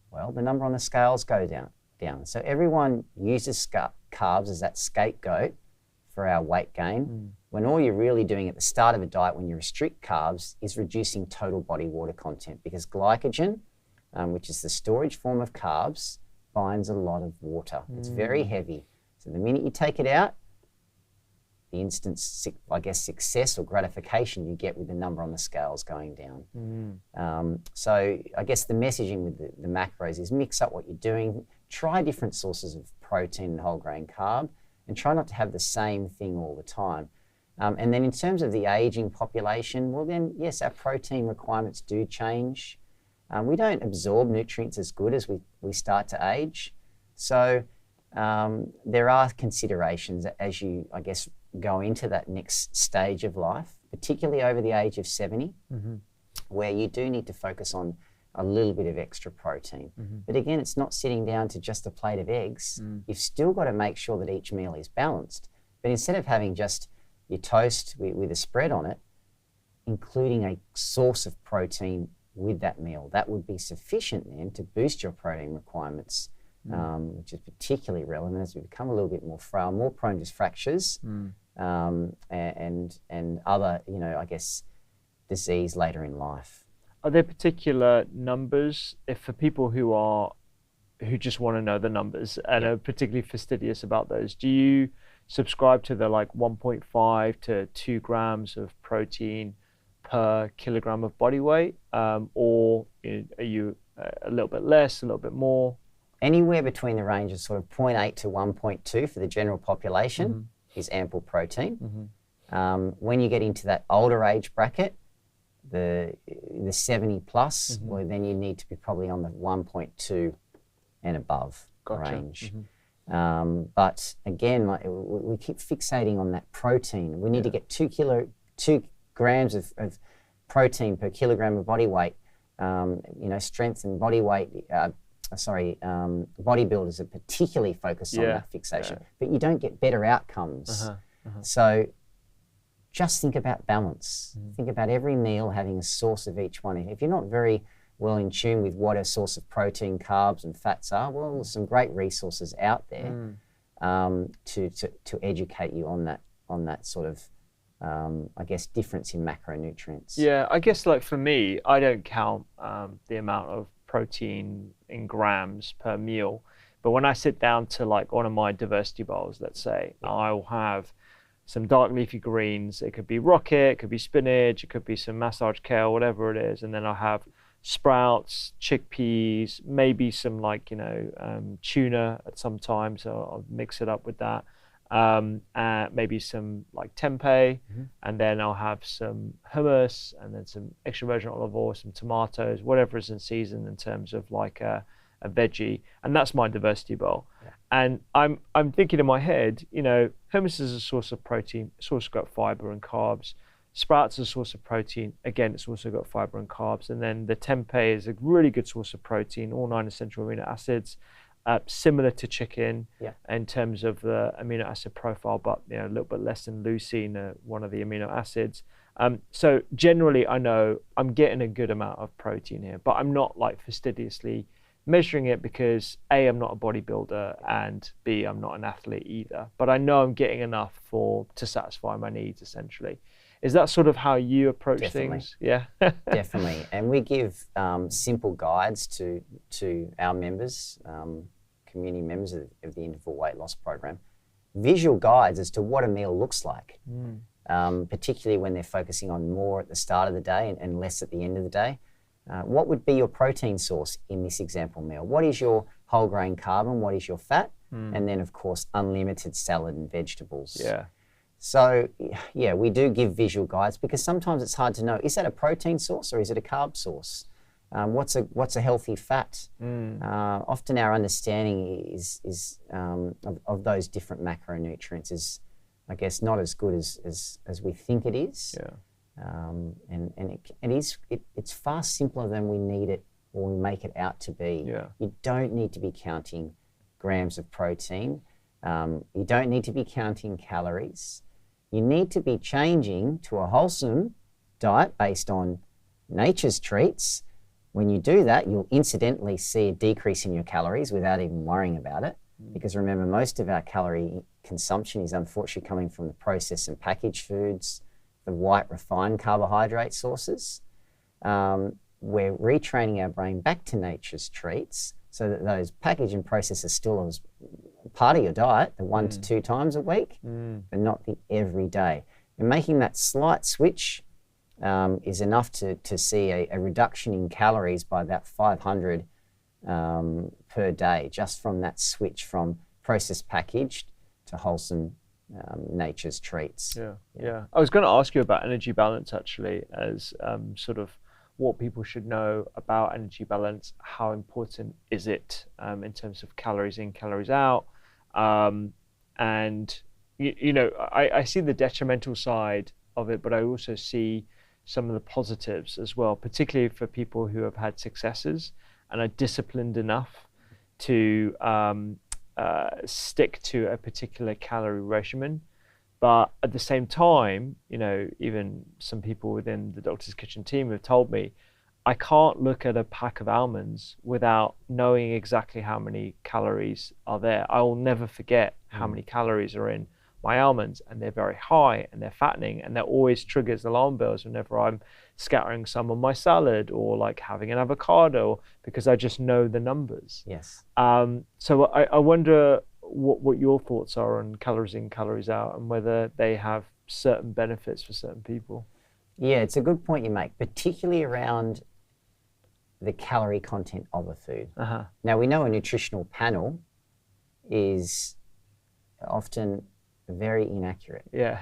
Well, the number on the scales go down. So everyone uses carbs as that scapegoat for our weight gain, when all you're really doing at the start of a diet when you restrict carbs is reducing total body water content, because glycogen, which is the storage form of carbs, binds a lot of water. It's very heavy. So the minute you take it out, the instant, success or gratification you get with the number on the scales going down. So I guess the messaging with the macros is mix up what you're doing, try different sources of protein and whole grain carb, and try not to have the same thing all the time. And then in terms of the aging population, well then, yes, our protein requirements do change. We don't absorb nutrients as good as we start to age. So There are considerations as you, I guess, go into that next stage of life, particularly over the age of 70, where you do need to focus on a little bit of extra protein. But again, it's not sitting down to just a plate of eggs. You've still got to make sure that each meal is balanced. But instead of having just your toast with a spread on it, including a source of protein with that meal, that would be sufficient then to boost your protein requirements, which is particularly relevant as we become a little bit more frail, more prone to fractures, and other, I guess, disease later in life. Are there particular numbers for people who just want to know the numbers and are particularly fastidious about those? Do you subscribe to the 1.5 to 2 grams of protein per kilogram of body weight, or are you a little bit less, a little bit more? Anywhere between the range of sort of 0.8 to 1.2 for the general population is ample protein. When you get into that older age bracket, the 70 plus, well, then you need to be probably on the 1.2 and above range. But again, we keep fixating on that protein. We need to get 2 grams of protein per kilogram of body weight. Strength and body weight, bodybuilders are particularly focused on that fixation, but you don't get better outcomes. So just think about balance. Think about every meal having a source of each one. If you're not very well in tune with what a source of protein, carbs and fats are, well, there's some great resources out there to educate you on that sort of, I guess, difference in macronutrients. Yeah, I guess for me, I don't count the amount of protein in grams per meal, but when I sit down to one of my diversity bowls, let's say, I'll have some dark leafy greens. It could be rocket, it could be spinach, it could be some massage kale, whatever it is, and then I'll have sprouts, chickpeas, maybe some tuna at some time, so I'll mix it up with that. Maybe some tempeh, and then I'll have some hummus, and then some extra virgin olive oil, some tomatoes, whatever is in season in terms of a veggie, and that's my diversity bowl. And I'm thinking in my head, hummus is a source of protein. It's also got fiber and carbs. Sprouts is a source of protein. Again, it's also got fiber and carbs. And then the tempeh is a really good source of protein, all 9 essential amino acids. Similar to chicken in terms of the amino acid profile, but a little bit less than leucine, one of the amino acids. So generally, I know I'm getting a good amount of protein here, but I'm not fastidiously measuring it because A, I'm not a bodybuilder, and B, I'm not an athlete either. But I know I'm getting enough to satisfy my needs, essentially. Is that sort of how you approach things? Yeah. Definitely. And we give simple guides to our members, community members of the Interval Weight Loss Program, visual guides as to what a meal looks like, particularly when they're focusing on more at the start of the day and less at the end of the day. What would be your protein source in this example meal? What is your whole grain carb and what is your fat? And then, of course, unlimited salad and vegetables. Yeah. So, we do give visual guides because sometimes it's hard to know, is that a protein source or is it a carb source? What's a healthy fat? Often our understanding is of those different macronutrients is, I guess, not as good as we think it is. Yeah. It's far simpler than we need it or we make it out to be. Yeah. You don't need to be counting grams of protein. You don't need to be counting calories. You need to be changing to a wholesome diet based on nature's treats. When you do that, you'll incidentally see a decrease in your calories without even worrying about it. Because remember, most of our calorie consumption is unfortunately coming from the processed and packaged foods, the white refined carbohydrate sources. We're retraining our brain back to nature's treats so that those packaged and processed are still as part of your diet, the 1 to 2 times a week, but not the every day. And making that slight switch is enough to see a reduction in calories by about 500 per day, just from that switch from processed packaged to wholesome nature's treats. Yeah. I was going to ask you about energy balance actually, as sort of what people should know about energy balance. How important is it in terms of calories in, calories out? And I see the detrimental side of it, but I also see some of the positives as well, particularly for people who have had successes and are disciplined enough to stick to a particular calorie regimen. But at the same time, even some people within the Doctor's Kitchen team have told me, I can't look at a pack of almonds without knowing exactly how many calories are there. I will never forget how many calories are in my almonds, and they're very high and they're fattening, and that always triggers alarm bells whenever I'm scattering some on my salad or like having an avocado, because I just know the numbers. Yes. So I wonder what your thoughts are on calories in, calories out, and whether they have certain benefits for certain people. Yeah, it's a good point you make, particularly around the calorie content of a food. Now, we know a nutritional panel is often very inaccurate. Yeah.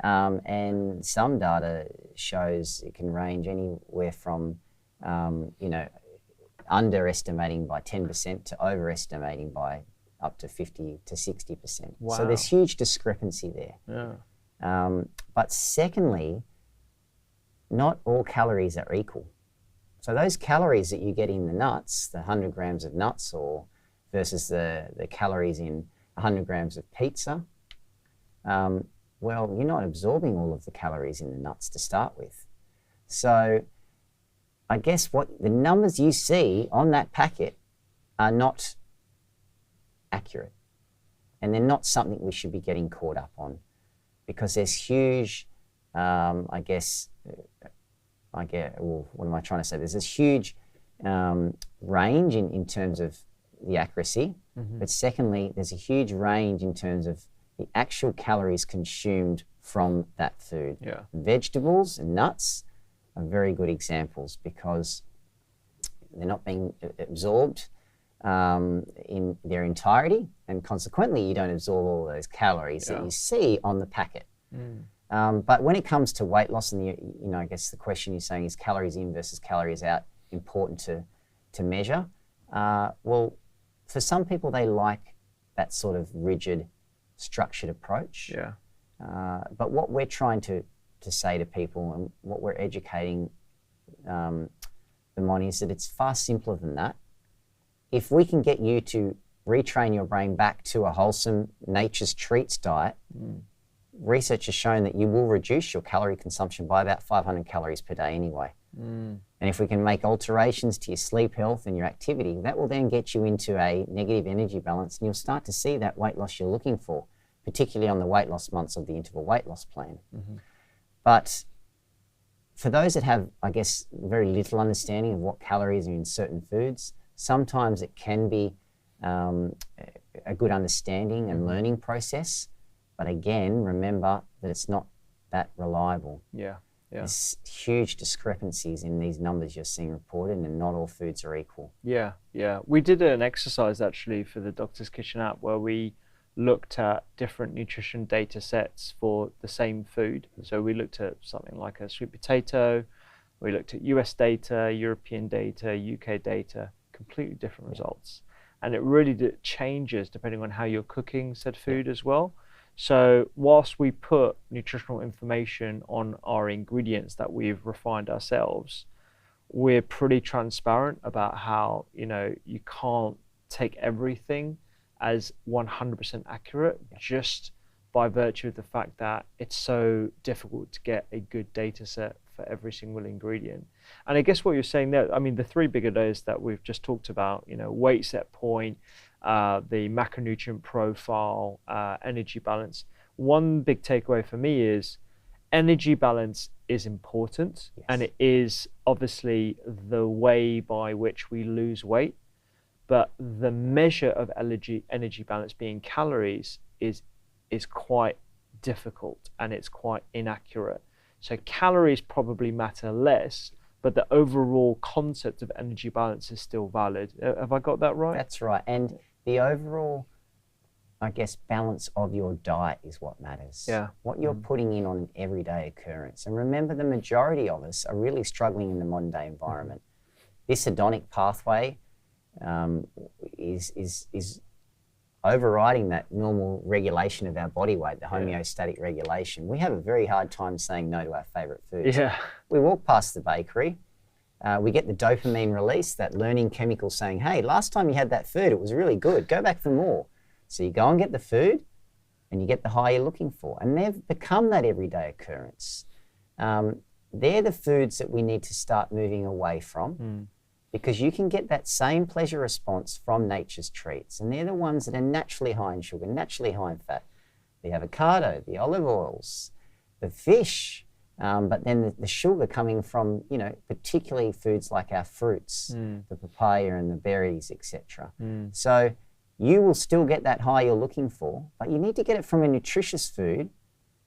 And some data shows it can range anywhere from, underestimating by 10% to overestimating by up to 50 to 60%. Wow. So there's huge discrepancy there. Yeah. But secondly, not all calories are equal. So those calories that you get in the nuts, the 100 grams of nuts, or versus the calories in 100 grams of pizza, well, you're not absorbing all of the calories in the nuts to start with. So I guess what the numbers you see on that packet are not accurate, and they're not something we should be getting caught up on, because there's huge, what am I trying to say? There's this huge range in terms of the accuracy, but secondly, there's a huge range in terms of the actual calories consumed from that food. Yeah. Vegetables and nuts are very good examples, because they're not being absorbed in their entirety, and consequently you don't absorb all those calories that you see on the packet. But when it comes to weight loss, and I guess the question you're saying is calories in versus calories out important to measure? Well, for some people, they like that sort of rigid, structured approach. Yeah. But what we're trying to say to people, and what we're educating them on, is that it's far simpler than that. If we can get you to retrain your brain back to a wholesome nature's treats diet, research has shown that you will reduce your calorie consumption by about 500 calories per day anyway. And if we can make alterations to your sleep health and your activity, that will then get you into a negative energy balance, and you'll start to see that weight loss you're looking for, particularly on the weight loss months of the interval weight loss plan. But for those that have, I guess, very little understanding of what calories are in certain foods, sometimes it can be a good understanding and learning process. But again, remember that it's not that reliable. Yeah. There's huge discrepancies in these numbers you're seeing reported, and not all foods are equal. Yeah. We did an exercise actually for the Doctor's Kitchen app where we looked at different nutrition data sets for the same food. So we looked at something like a sweet potato, we looked at US data, European data, UK data, completely different results. And it really changes depending on how you're cooking said food as well. So whilst we put nutritional information on our ingredients that we've refined ourselves, we're pretty transparent about how, you can't take everything as 100% accurate just by virtue of the fact that it's so difficult to get a good data set for every single ingredient. And I guess what you're saying there, I mean, the three big areas that we've just talked about, weight set point, the macronutrient profile, energy balance. One big takeaway for me is energy balance is important, and it is obviously the way by which we lose weight, but the measure of energy balance being calories is quite difficult, and it's quite inaccurate. So calories probably matter less, but the overall concept of energy balance is still valid. Have I got that right? That's right. And the overall, I guess, balance of your diet is what matters. Yeah. What you're putting in on an everyday occurrence. And remember, the majority of us are really struggling in the modern day environment. This hedonic pathway is overriding that normal regulation of our body weight, the homeostatic regulation, we have a very hard time saying no to our favourite foods. Yeah. We walk past the bakery, we get the dopamine release, that learning chemical saying, hey, last time you had that food, it was really good, go back for more. So you go and get the food and you get the high you're looking for. And they've become that everyday occurrence. They're the foods that we need to start moving away from. Because you can get that same pleasure response from nature's treats. And they're the ones that are naturally high in sugar, naturally high in fat. The avocado, the olive oils, the fish, but then the sugar coming from, you know, particularly foods like our fruits, the papaya and the berries, etc. So you will still get that high you're looking for, but you need to get it from a nutritious food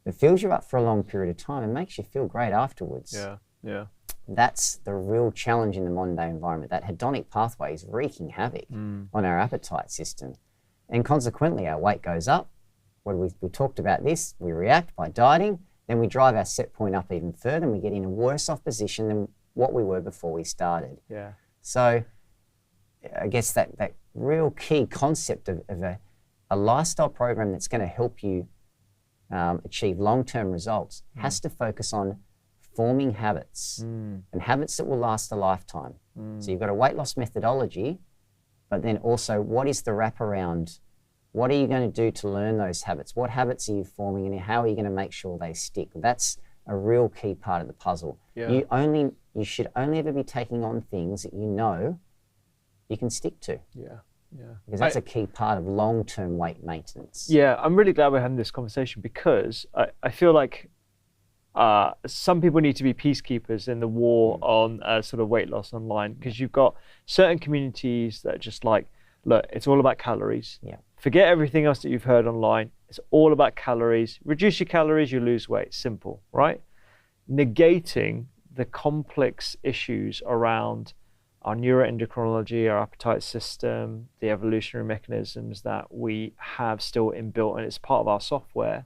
that fills you up for a long period of time and makes you feel great afterwards. Yeah. That's the real challenge in the modern day environment. That hedonic pathway is wreaking havoc on our appetite system. And consequently, our weight goes up. We talked about this. We react by dieting. Then we drive our set point up even further and we get in a worse off position than what we were before we started. Yeah. So I guess that real key concept of a lifestyle program that's going to help you achieve long-term results has to focus on forming habits and habits that will last a lifetime. So you've got a weight loss methodology, but then also what is the wraparound? What are you going to do to learn those habits? What habits are you forming and how are you going to make sure they stick? That's a real key part of the puzzle. You should only ever be taking on things that you know you can stick to. Because that's a key part of long-term weight maintenance. Yeah, I'm really glad we're having this conversation because I feel like some people need to be peacekeepers in the war on sort of weight loss online, because you've got certain communities that are just like, look, it's all about calories. Forget everything else that you've heard online. It's all about calories. Reduce your calories, you lose weight. Simple, right? Negating the complex issues around our neuroendocrinology, our appetite system, the evolutionary mechanisms that we have still inbuilt, and it's part of our software.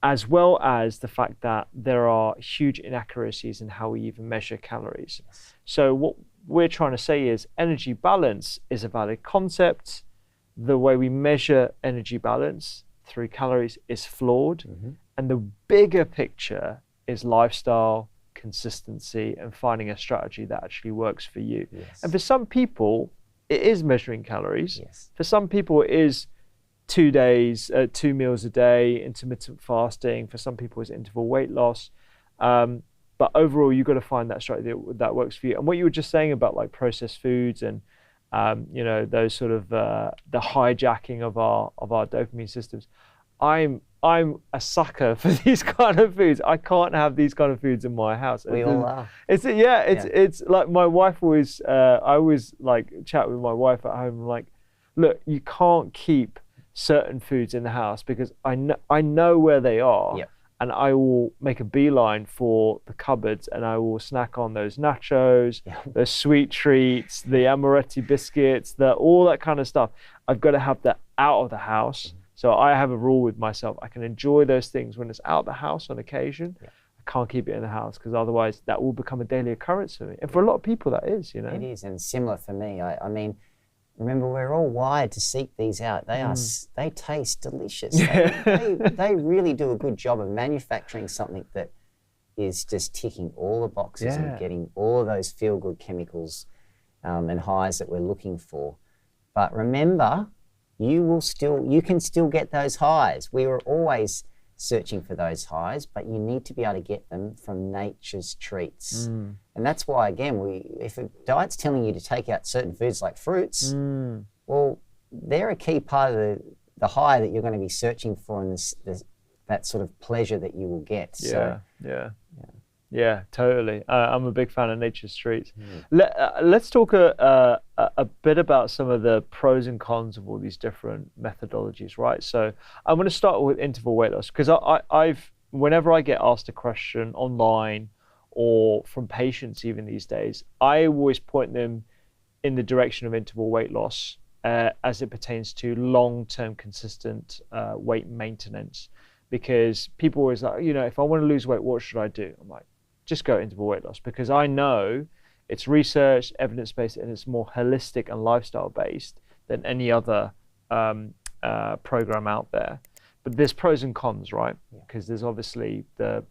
As well as the fact that there are huge inaccuracies in how we even measure calories. So what we're trying to say is energy balance is a valid concept. The way we measure energy balance through calories is flawed. And the bigger picture is lifestyle, consistency, and finding a strategy that actually works for you. And for some people, it is measuring calories. For some people, it is 2 days, 2 meals a day, intermittent fasting. For some people, it's interval weight loss. But overall, you've got to find that strategy that works for you. And what you were just saying about like processed foods and you know, those sort of the hijacking of our dopamine systems, I'm a sucker for these kind of foods. I can't have these kind of foods in my house. We all are. It's like my wife always. I always like chat with my wife at home. I'm like, look, you can't keep certain foods in the house because I know where they are, and I will make a beeline for the cupboards and I will snack on those nachos, those sweet treats, the amaretti biscuits, all that kind of stuff. I've got to have that out of the house. So I have a rule with myself. I can enjoy those things when it's out of the house on occasion. I can't keep it in the house because otherwise that will become a daily occurrence for me. And for a lot of people that is, you know. It is, and similar for me. I mean, remember, we're all wired to seek these out. They taste delicious. They really do a good job of manufacturing something that is just ticking all the boxes and getting all of those feel-good chemicals and highs that we're looking for. But remember, you can still get those highs. We were always searching for those highs, but you need to be able to get them from nature's treats. And that's why, again, if a diet's telling you to take out certain foods like fruits, well, they're a key part of the high that you're going to be searching for, and that sort of pleasure that you will get. Yeah, totally. I'm a big fan of nature's treats. Let's talk a bit about some of the pros and cons of all these different methodologies, right? So I'm going to start with interval weight loss because whenever I get asked a question online or from patients even these days, I always point them in the direction of interval weight loss as it pertains to long-term consistent weight maintenance, because people always like, you know, if I want to lose weight, what should I do? I'm like, just go interval weight loss, because I know it's research, evidence-based, and it's more holistic and lifestyle-based than any other program out there. But there's pros and cons, right? Yeah. Because there's obviously you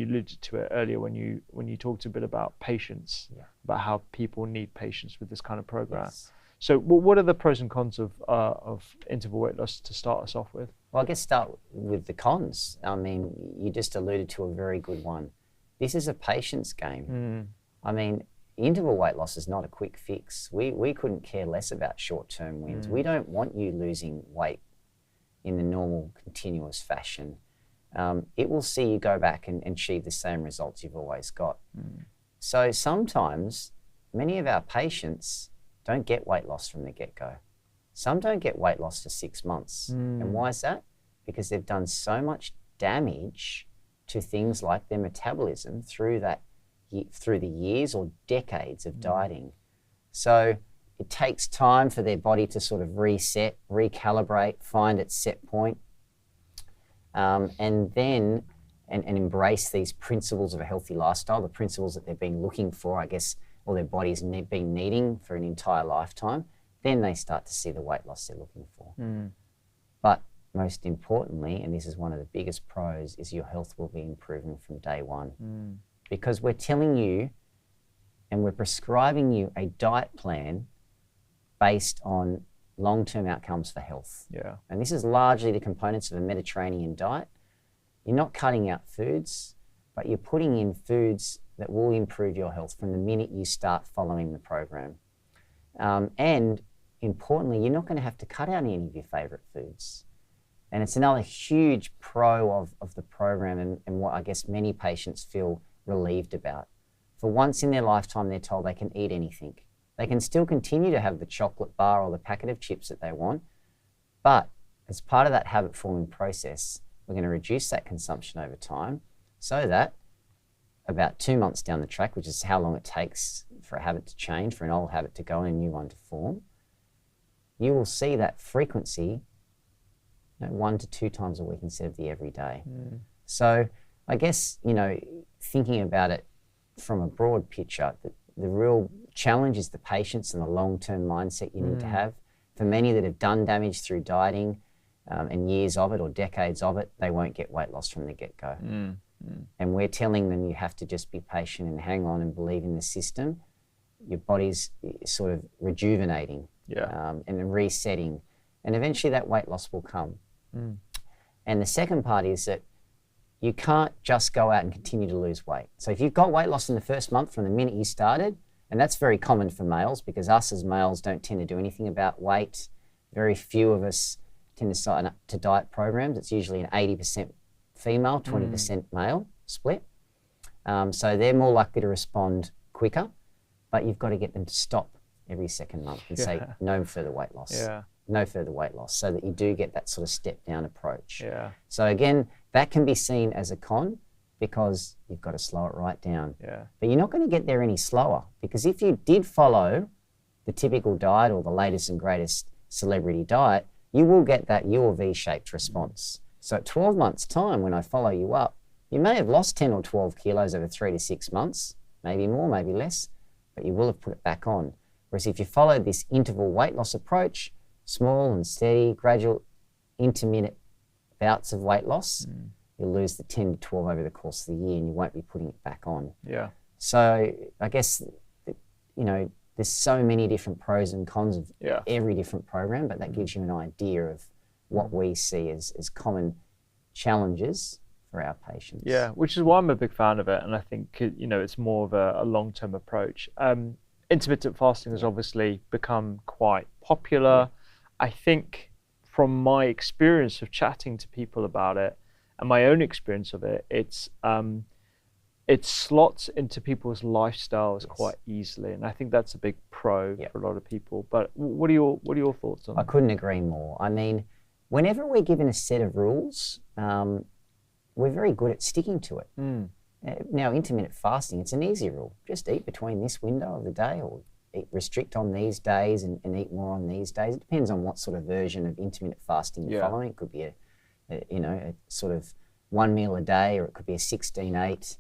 alluded to it earlier when you talked a bit about patience, about how people need patience with this kind of program. Yes. So what are the pros and cons of interval weight loss to start us off with? Well, I guess start with the cons. I mean, you just alluded to a very good one. This is a patience game. I mean, interval weight loss is not a quick fix. We couldn't care less about short-term wins. We don't want you losing weight in the normal, continuous fashion. It will see you go back and achieve the same results you've always got. So sometimes, many of our patients don't get weight loss from the get-go. Some don't get weight loss for 6 months. And why is that? Because they've done so much damage to things like their metabolism through the years or decades of dieting. So it takes time for their body to sort of reset, recalibrate, find its set point, and then embrace these principles of a healthy lifestyle, the principles that they've been looking for, I guess, or their body's been needing for an entire lifetime. Then they start to see the weight loss they're looking for. But most importantly, and this is one of the biggest pros, is your health will be improving from day one. Because we're telling you and we're prescribing you a diet plan based on long-term outcomes for health. And this is largely the components of a Mediterranean diet. You're not cutting out foods, but you're putting in foods that will improve your health from the minute you start following the program. And importantly, you're not going to have to cut out any of your favorite foods. And it's another huge pro of the program and what I guess many patients feel relieved about. For once in their lifetime, they're told they can eat anything. They can still continue to have the chocolate bar or the packet of chips that they want, but as part of that habit forming process, we're going to reduce that consumption over time so that about 2 months down the track, which is how long it takes for a habit to change, for an old habit to go and a new one to form, you will see that frequency 1 to 2 times a week instead of the everyday. So I guess, thinking about it from a broad picture, the real challenge is the patience and the long-term mindset you need to have. For many that have done damage through dieting and years of it or decades of it, they won't get weight loss from the get-go. And we're telling them you have to just be patient and hang on and believe in the system. Your body's sort of rejuvenating and resetting, and eventually that weight loss will come. And the second part is that you can't just go out and continue to lose weight. So if you've got weight loss in the first month from the minute you started, and that's very common for males because us as males don't tend to do anything about weight. Very few of us tend to sign up to diet programs. It's usually an 80% female, 20% male split. So they're more likely to respond quicker, but you've got to get them to stop every second month and say no further weight loss. No further weight loss, so that you do get that sort of step down approach. So again, that can be seen as a con because you've got to slow it right down. But you're not going to get there any slower, because if you did follow the typical diet or the latest and greatest celebrity diet, you will get that U or V-shaped response. So at 12 months' time, when I follow you up, you may have lost 10 or 12 kilos over 3 to 6 months, maybe more, maybe less, but you will have put it back on. Whereas if you follow this interval weight loss approach, small and steady, gradual, intermittent bouts of weight loss, you'll lose the 10 to 12 over the course of the year and you won't be putting it back on. So I guess, there's so many different pros and cons of every different program, but that gives you an idea of what we see as common challenges for our patients. Which is why I'm a big fan of it, and I think it's more of a long-term approach. Intermittent fasting has obviously become quite popular. I think from my experience of chatting to people about it and my own experience of it, it slots into people's lifestyles quite easily, and I think that's a big pro for a lot of people. But what are your thoughts on that? I couldn't agree more. I mean, whenever we're given a set of rules, we're very good at sticking to it. Now, intermittent fasting, it's an easy rule. Just eat between this window of the day, or restrict on these days and eat more on these days. It depends on what sort of version of intermittent fasting you're following. It could be a sort of 1 meal a day, or it could be a 16-8.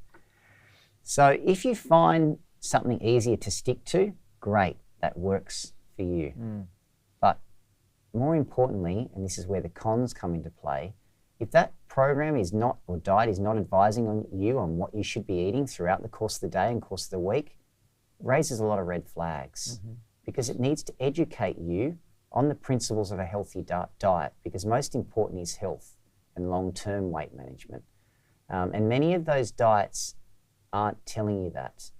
So if you find something easier to stick to, great, that works for you. But more importantly, and this is where the cons come into play, if that program is not, or diet is not advising on you on what you should be eating throughout the course of the day and course of the week, it raises a lot of red flags because it needs to educate you on the principles of a healthy diet, because most important is health and long-term weight management. And many of those diets aren't telling you that,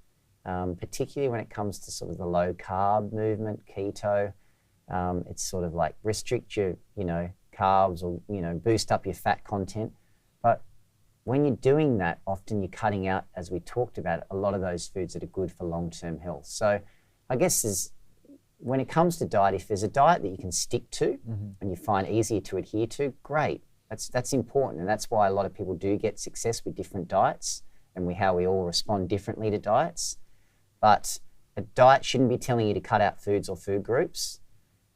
particularly when it comes to sort of the low carb movement, keto. It's sort of like restrict your, carbs or, boost up your fat content. But when you're doing that, often you're cutting out, as we talked about, a lot of those foods that are good for long-term health. So I guess when it comes to diet, if there's a diet that you can stick to and you find easier to adhere to, great. That's important. And that's why a lot of people do get success with different diets and how we all respond differently to diets. But a diet shouldn't be telling you to cut out foods or food groups,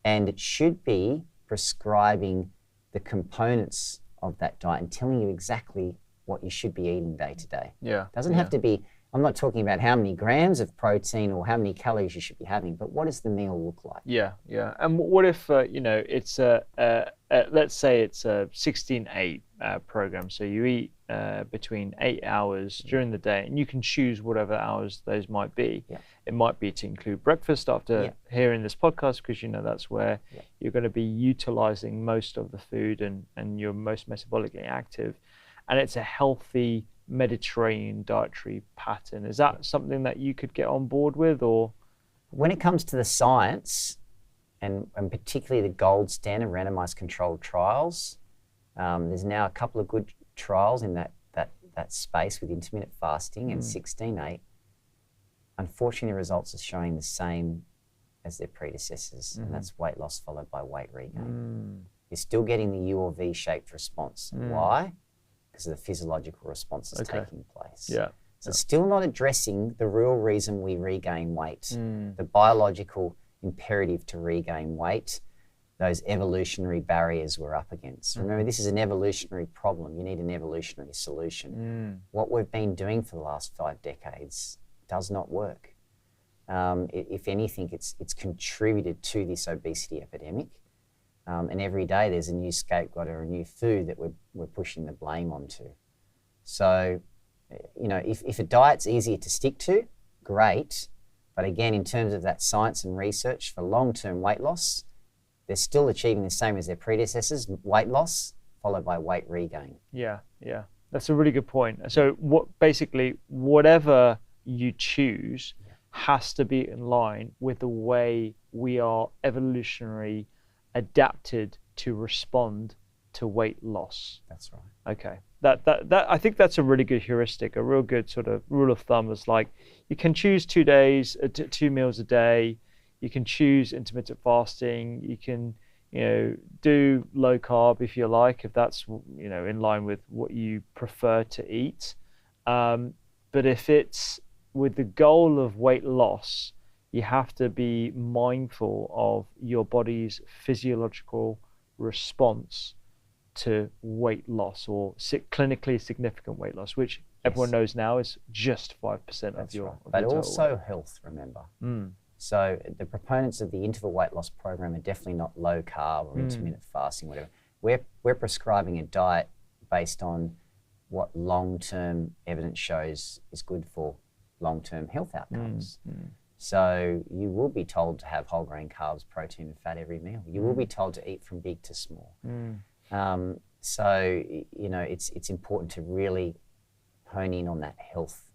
and it should be prescribing the components of that diet and telling you exactly what you should be eating day to day. Yeah. It doesn't have to be, I'm not talking about how many grams of protein or how many calories you should be having, but what does the meal look like? Yeah. And what if, it's let's say it's a 16-8 program. So you eat between 8 hours during the day, and you can choose whatever hours those might be. Yeah. It might be to include breakfast after hearing this podcast, because that's where you're going to be utilizing most of the food and you're most metabolically active. And it's a healthy Mediterranean dietary pattern. Is that something that you could get on board with? Or when it comes to the science, and particularly the gold standard randomized controlled trials, there's now a couple of good trials in that space with intermittent fasting and 16-8. Unfortunately, the results are showing the same as their predecessors, and that's weight loss followed by weight regain. You're still getting the U or V-shaped response. Why? Because of the physiological responses taking place. Yeah. So it's still not addressing the real reason we regain weight, the biological imperative to regain weight, those evolutionary barriers we're up against. Remember, this is an evolutionary problem. You need an evolutionary solution. What we've been doing for the last 5 decades does not work. If anything, it's contributed to this obesity epidemic. And every day there's a new scapegoat or a new food that we're pushing the blame onto. So, if a diet's easier to stick to, great. But again, in terms of that science and research for long-term weight loss, they're still achieving the same as their predecessors, weight loss followed by weight regain. Yeah. That's a really good point. So whatever you choose has to be in line with the way we are evolutionary adapted to respond to weight loss. That's right. Okay. That I think that's a really good heuristic, a real good sort of rule of thumb. Is like you can choose 2 days, 2 meals a day. You can choose intermittent fasting. You can, do low carb if you like, if that's, in line with what you prefer to eat. But if it's with the goal of weight loss, you have to be mindful of your body's physiological response to weight loss, or clinically significant weight loss, which everyone knows now is just 5% of your. But also health, remember. So the proponents of the interval weight loss program are definitely not low carb or intermittent fasting, whatever. We're prescribing a diet based on what long-term evidence shows is good for long-term health outcomes. So you will be told to have whole grain carbs, protein and fat every meal. You will be told to eat from big to small. So, it's important to really hone in on that health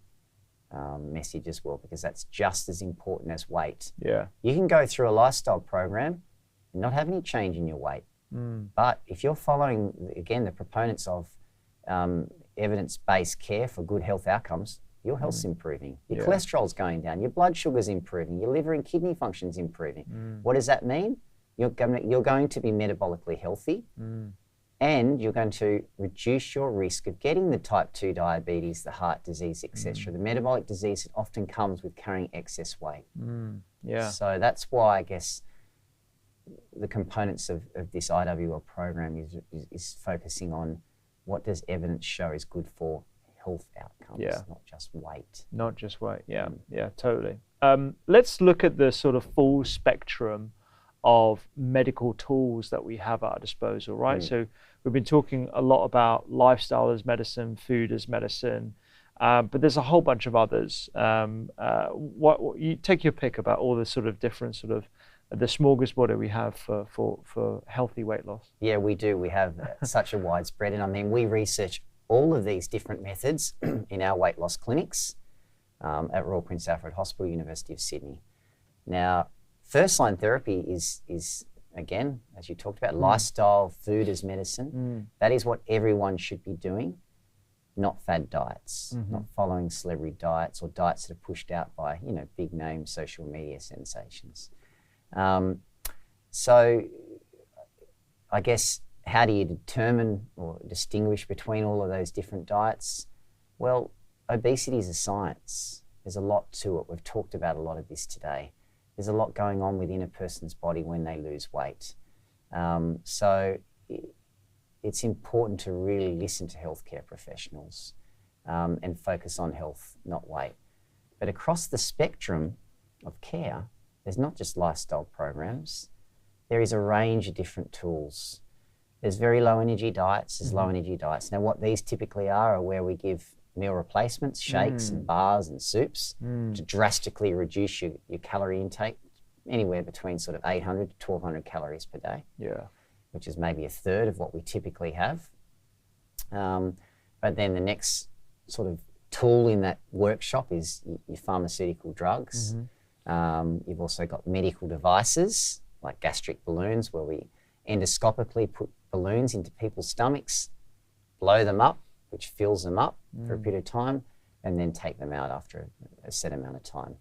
message as well, because that's just as important as weight. Yeah. You can go through a lifestyle program and not have any change in your weight. But if you're following, again, the proponents of evidence-based care for good health outcomes, your health's improving. Your cholesterol's going down. Your blood sugar's improving. Your liver and kidney function's improving. What does that mean? You're going to be metabolically healthy, and you're going to reduce your risk of getting the type 2 diabetes, the heart disease, etc. The metabolic disease that often comes with carrying excess weight. So that's why I guess the components of this IWL program is focusing on what does evidence show is good for health outcomes, not just weight. Not just weight, yeah, totally. Let's look at the sort of full spectrum of medical tools that we have at our disposal, right? So we've been talking a lot about lifestyle as medicine, food as medicine, but there's a whole bunch of others. What you take your pick about all the sort of different sort of the smorgasbord that we have for healthy weight loss. Yeah, we do. We have such a widespread, and I mean, we research all of these different methods in our weight loss clinics at Royal Prince Alfred Hospital, University of Sydney. Now, first-line therapy is again, as you talked about, lifestyle, food as medicine. That is what everyone should be doing, not fad diets, not following celebrity diets or diets that are pushed out by, you know, big-name social media sensations. So I guess, how do you determine or distinguish between all of those different diets? Well, obesity is a science. There's a lot to it. We've talked about a lot of this today. There's a lot going on within a person's body when they lose weight. So it's important to really listen to healthcare professionals and focus on health, not weight. But across the spectrum of care, there's not just lifestyle programs. There is a range of different tools. There's very low energy diets, there's low energy diets. Now what these typically are where we give meal replacements, shakes and bars and soups to drastically reduce your calorie intake, anywhere between sort of 800 to 1200 calories per day. Yeah. Which is maybe a third of what we typically have. But then the next sort of tool in that workshop is your pharmaceutical drugs. You've also got medical devices like gastric balloons, where we endoscopically put balloons into people's stomachs, blow them up, which fills them up for a period of time, and then take them out after a set amount of time.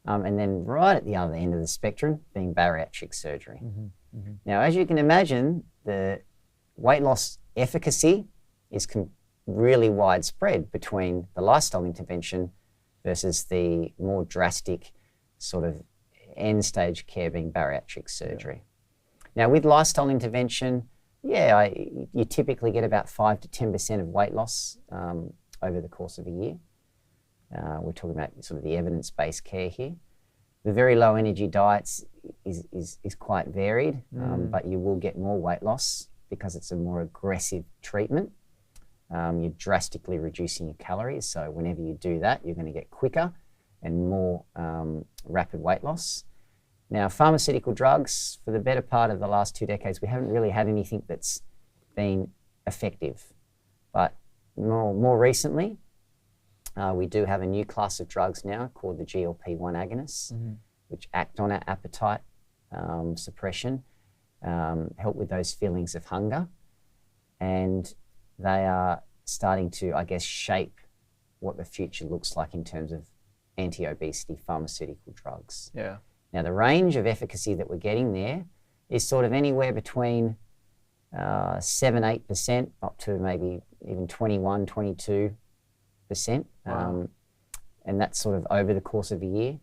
And then right at the other end of the spectrum being bariatric surgery. Now, as you can imagine, the weight loss efficacy is really widespread between the lifestyle intervention versus the more drastic sort of end stage care being bariatric surgery. Now, with lifestyle intervention, you typically get about 5 to 10% of weight loss over the course of a year. We're talking about sort of the evidence-based care here. The very low energy diets is quite varied, but you will get more weight loss because it's a more aggressive treatment. You're drastically reducing your calories, so whenever you do that, you're going to get quicker and more rapid weight loss. Now, pharmaceutical drugs, for the better part of the last 2 decades, we haven't really had anything that's been effective. But more recently, we do have a new class of drugs now called the GLP-1 agonists, which act on our appetite suppression, help with those feelings of hunger, and they are starting to, I guess, shape what the future looks like in terms of anti-obesity pharmaceutical drugs. Yeah. Now, the range of efficacy that we're getting there is sort of anywhere between 7-8% up to maybe even 21-22%. Wow. And that's sort of over the course of a year.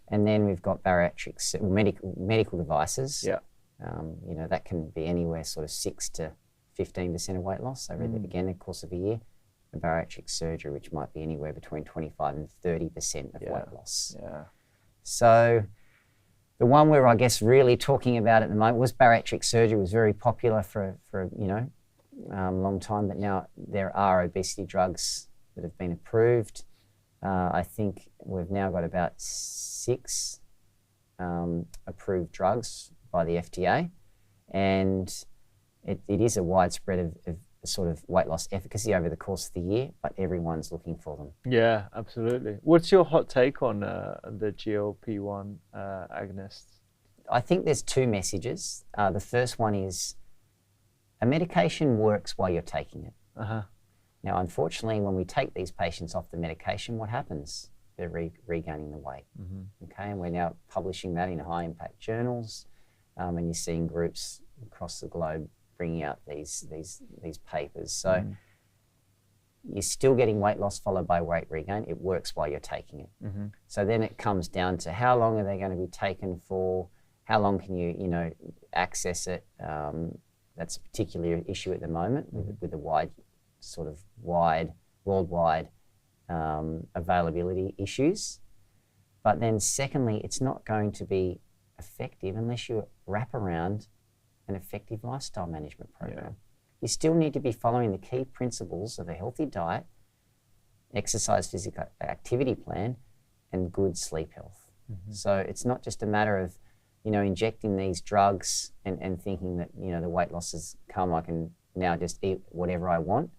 And then we've got bariatrics, medical devices. Yeah. You know, that can be anywhere sort of 6 to 15% of weight loss over again the course of a year. And bariatric surgery, which might be anywhere between 25 and 30% of weight loss. Yeah. So the one we're, I guess, really talking about at the moment was bariatric surgery. Was very popular for you know, long time, but now there are obesity drugs that have been approved. I think we've now got about 6 approved drugs by the FDA, and it is a widespread of sort of weight loss efficacy over the course of the year, but everyone's looking for them. Yeah, absolutely. What's your hot take on the GLP-1 agonists? I think there's 2 messages. The first one is a medication works while you're taking it. Now, unfortunately, when we take these patients off the medication, what happens? They're regaining the weight. Okay, and we're now publishing that in high-impact journals, and you're seeing groups across the globe bringing out these papers. So you're still getting weight loss followed by weight regain. It works while you're taking it. So then it comes down to how long are they going to be taken for? How long can you access it? That's a particular issue at the moment with the wide worldwide availability issues. But then secondly, it's not going to be effective unless you wrap around an effective lifestyle management program. You still need to be following the key principles of a healthy diet, exercise, physical activity plan, and good sleep health. So it's not just a matter of, injecting these drugs and thinking that, the weight loss has come, I can now just eat whatever I want.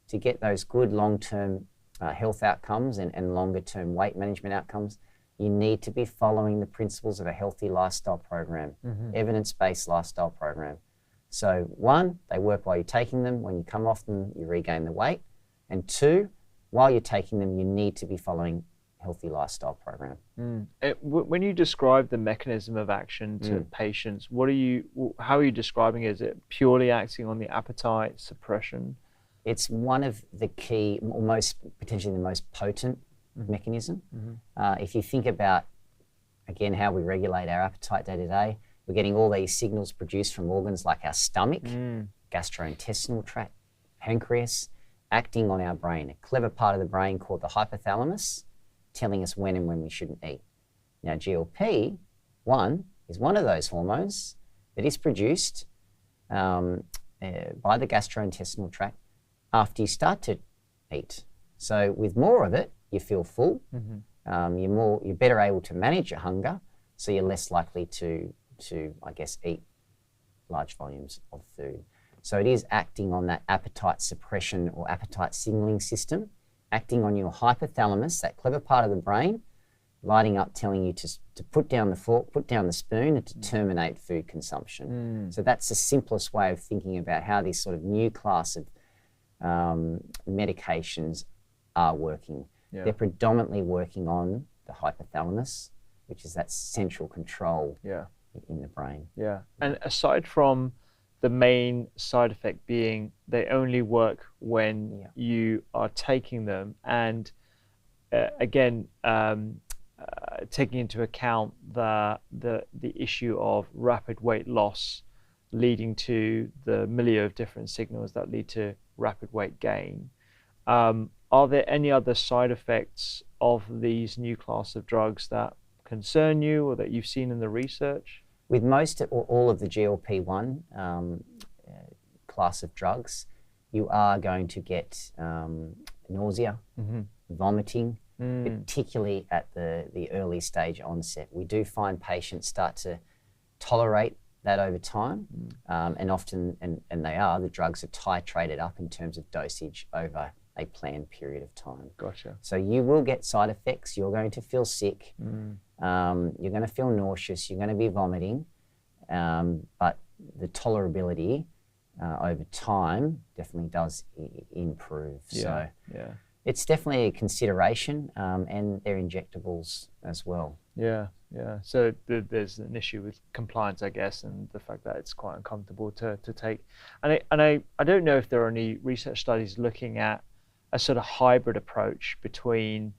To get those good long-term health outcomes and longer-term weight management outcomes, you need to be following the principles of a healthy lifestyle program, evidence-based lifestyle program. So 1, they work while you're taking them. When you come off them, you regain the weight. And 2, while you're taking them, you need to be following a healthy lifestyle program. When you describe the mechanism of action to patients, how are you describing it? Is it purely acting on the appetite suppression? It's one of the key, or potentially the most potent mechanism. If you think about, again, how we regulate our appetite day to day, we're getting all these signals produced from organs like our stomach, gastrointestinal tract, pancreas, acting on our brain, a clever part of the brain called the hypothalamus, telling us when and when we shouldn't eat. Now, GLP-1 is one of those hormones that is produced by the gastrointestinal tract after you start to eat. So with more of it, you feel full, you're better able to manage your hunger, so you're less likely to eat large volumes of food. So it is acting on that appetite suppression or appetite signaling system, acting on your hypothalamus, that clever part of the brain, lighting up, telling you to put down the fork, put down the spoon, and to terminate food consumption. So that's the simplest way of thinking about how this sort of new class of medications are working. They're predominantly working on the hypothalamus, which is that central control in the brain. And aside from the main side effect being they only work when you are taking them, and again, taking into account the issue of rapid weight loss leading to the milieu of different signals that lead to rapid weight gain, are there any other side effects of these new class of drugs that concern you or that you've seen in the research? With most or all of the GLP-1 class of drugs, you are going to get nausea, vomiting, particularly at the early stage onset. We do find patients start to tolerate that over time, and often, and the drugs are titrated up in terms of dosage over a planned period of time. Gotcha. So you will get side effects. You're going to feel sick. You're going to feel nauseous. You're going to be vomiting. But the tolerability over time definitely does improve. So it's definitely a consideration, and they're injectables as well. So there's an issue with compliance, I guess, and the fact that it's quite uncomfortable to take. And I don't know if there are any research studies looking at a sort of hybrid approach between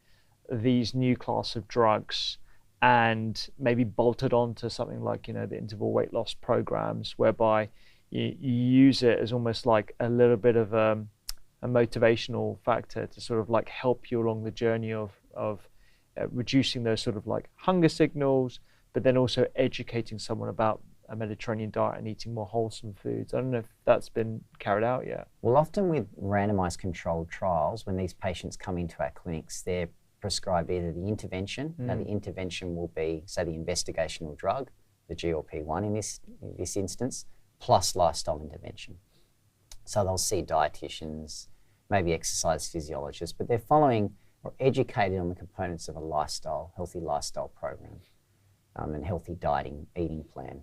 these new class of drugs and maybe bolted onto something like, the interval weight loss programs, whereby you use it as almost like a little bit of a motivational factor to sort of like help you along the journey of reducing those sort of like hunger signals, but then also educating someone about a Mediterranean diet and eating more wholesome foods. I don't know if that's been carried out yet. Well, often with randomized controlled trials, when these patients come into our clinics, they're prescribed either the intervention. Now, the intervention will be, say, the investigational drug, the GLP-1 in this instance, plus lifestyle intervention. So they'll see dietitians, maybe exercise physiologists, but they're following or educated on the components of a healthy lifestyle program, and healthy eating plan.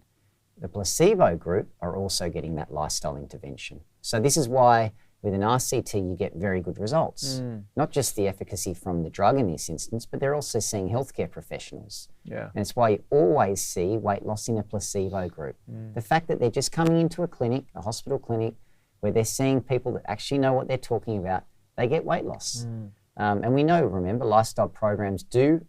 The placebo group are also getting that lifestyle intervention. So this is why with an RCT you get very good results. Not just the efficacy from the drug in this instance, but they're also seeing healthcare professionals. And it's why you always see weight loss in a placebo group. The fact that they're just coming into a clinic, a hospital clinic, where they're seeing people that actually know what they're talking about, they get weight loss. And we know, remember, lifestyle programs do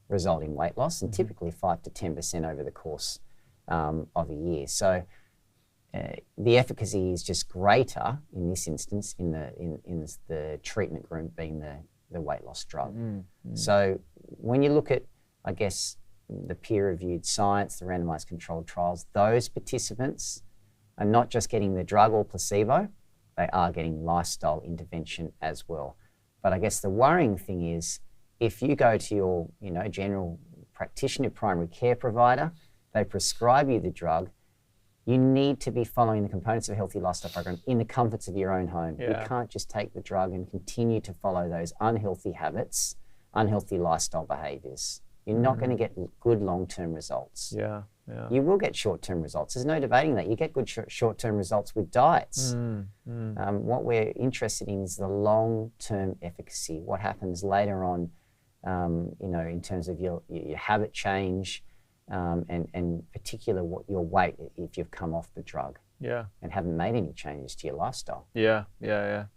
result in weight loss, and typically 5 to 10% over the course of a year. So the efficacy is just greater in this instance in the treatment group being the weight loss drug. So when you look at, I guess, the peer-reviewed science, the randomized controlled trials, those participants are not just getting the drug or placebo, they are getting lifestyle intervention as well. But I guess the worrying thing is, if you go to your, general practitioner, primary care provider, they prescribe you the drug, you need to be following the components of a healthy lifestyle program in the comforts of your own home. Yeah. You can't just take the drug and continue to follow those unhealthy habits, unhealthy lifestyle behaviors. You're not going to get good long-term results. Yeah. You will get short-term results. There's no debating that. You get good short-term results with diets. What we're interested in is the long-term efficacy, what happens later on, in terms of your habit change, and particular what your weight if you've come off the drug and haven't made any changes to your lifestyle. Yeah.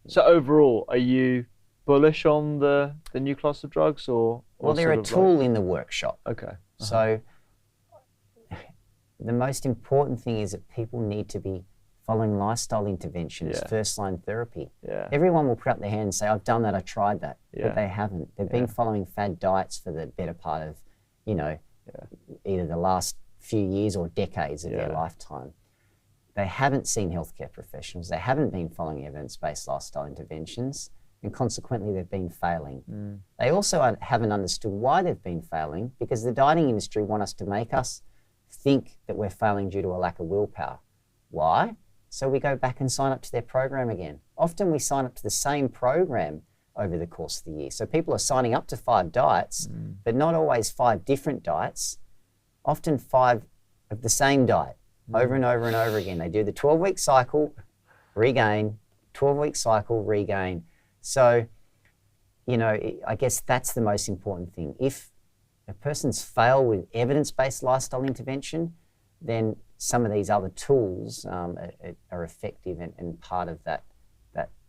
So overall, are you bullish on the new class of drugs, or well, they're a tool in the workshop. Okay. So the most important thing is that people need to be following lifestyle intervention as first-line therapy. Yeah. Everyone will put up their hand and say, I've done that, I tried that. But they haven't. They've been following fad diets for the better part of, either the last few years or decades of their lifetime. They haven't seen healthcare professionals. They haven't been following evidence-based lifestyle interventions, and consequently they've been failing. They also haven't understood why they've been failing, because the dieting industry want us to make us think that we're failing due to a lack of willpower. Why? So we go back and sign up to their program again. Often we sign up to the same program over the course of the year. So people are signing up to 5 diets, but not always 5 different diets, often 5 of the same diet over and over and over again. They do the 12-week cycle, regain, 12-week cycle, regain. So, I guess that's the most important thing. If a person's failed with evidence-based lifestyle intervention, then some of these other tools are effective and part of that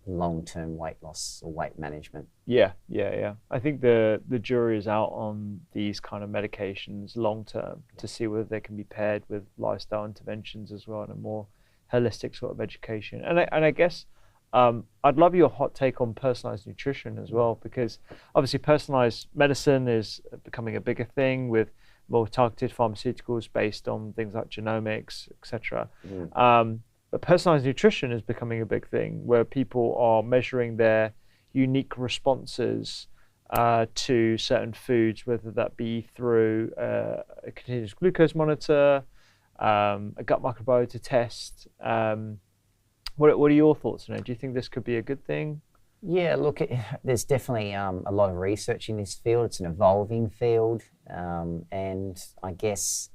long-term weight loss or weight management. Yeah. I think the jury is out on these kind of medications long-term to see whether they can be paired with lifestyle interventions as well, and a more holistic sort of education. And I guess I'd love your hot take on personalized nutrition as well, because obviously personalized medicine is becoming a bigger thing with more targeted pharmaceuticals based on things like genomics, etc. But personalized nutrition is becoming a big thing where people are measuring their unique responses to certain foods, whether that be through a continuous glucose monitor, a gut microbiota test. What are your thoughts on it? Do you think this could be a good thing? Yeah, look, there's definitely a lot of research in this field. It's an evolving field, and I guess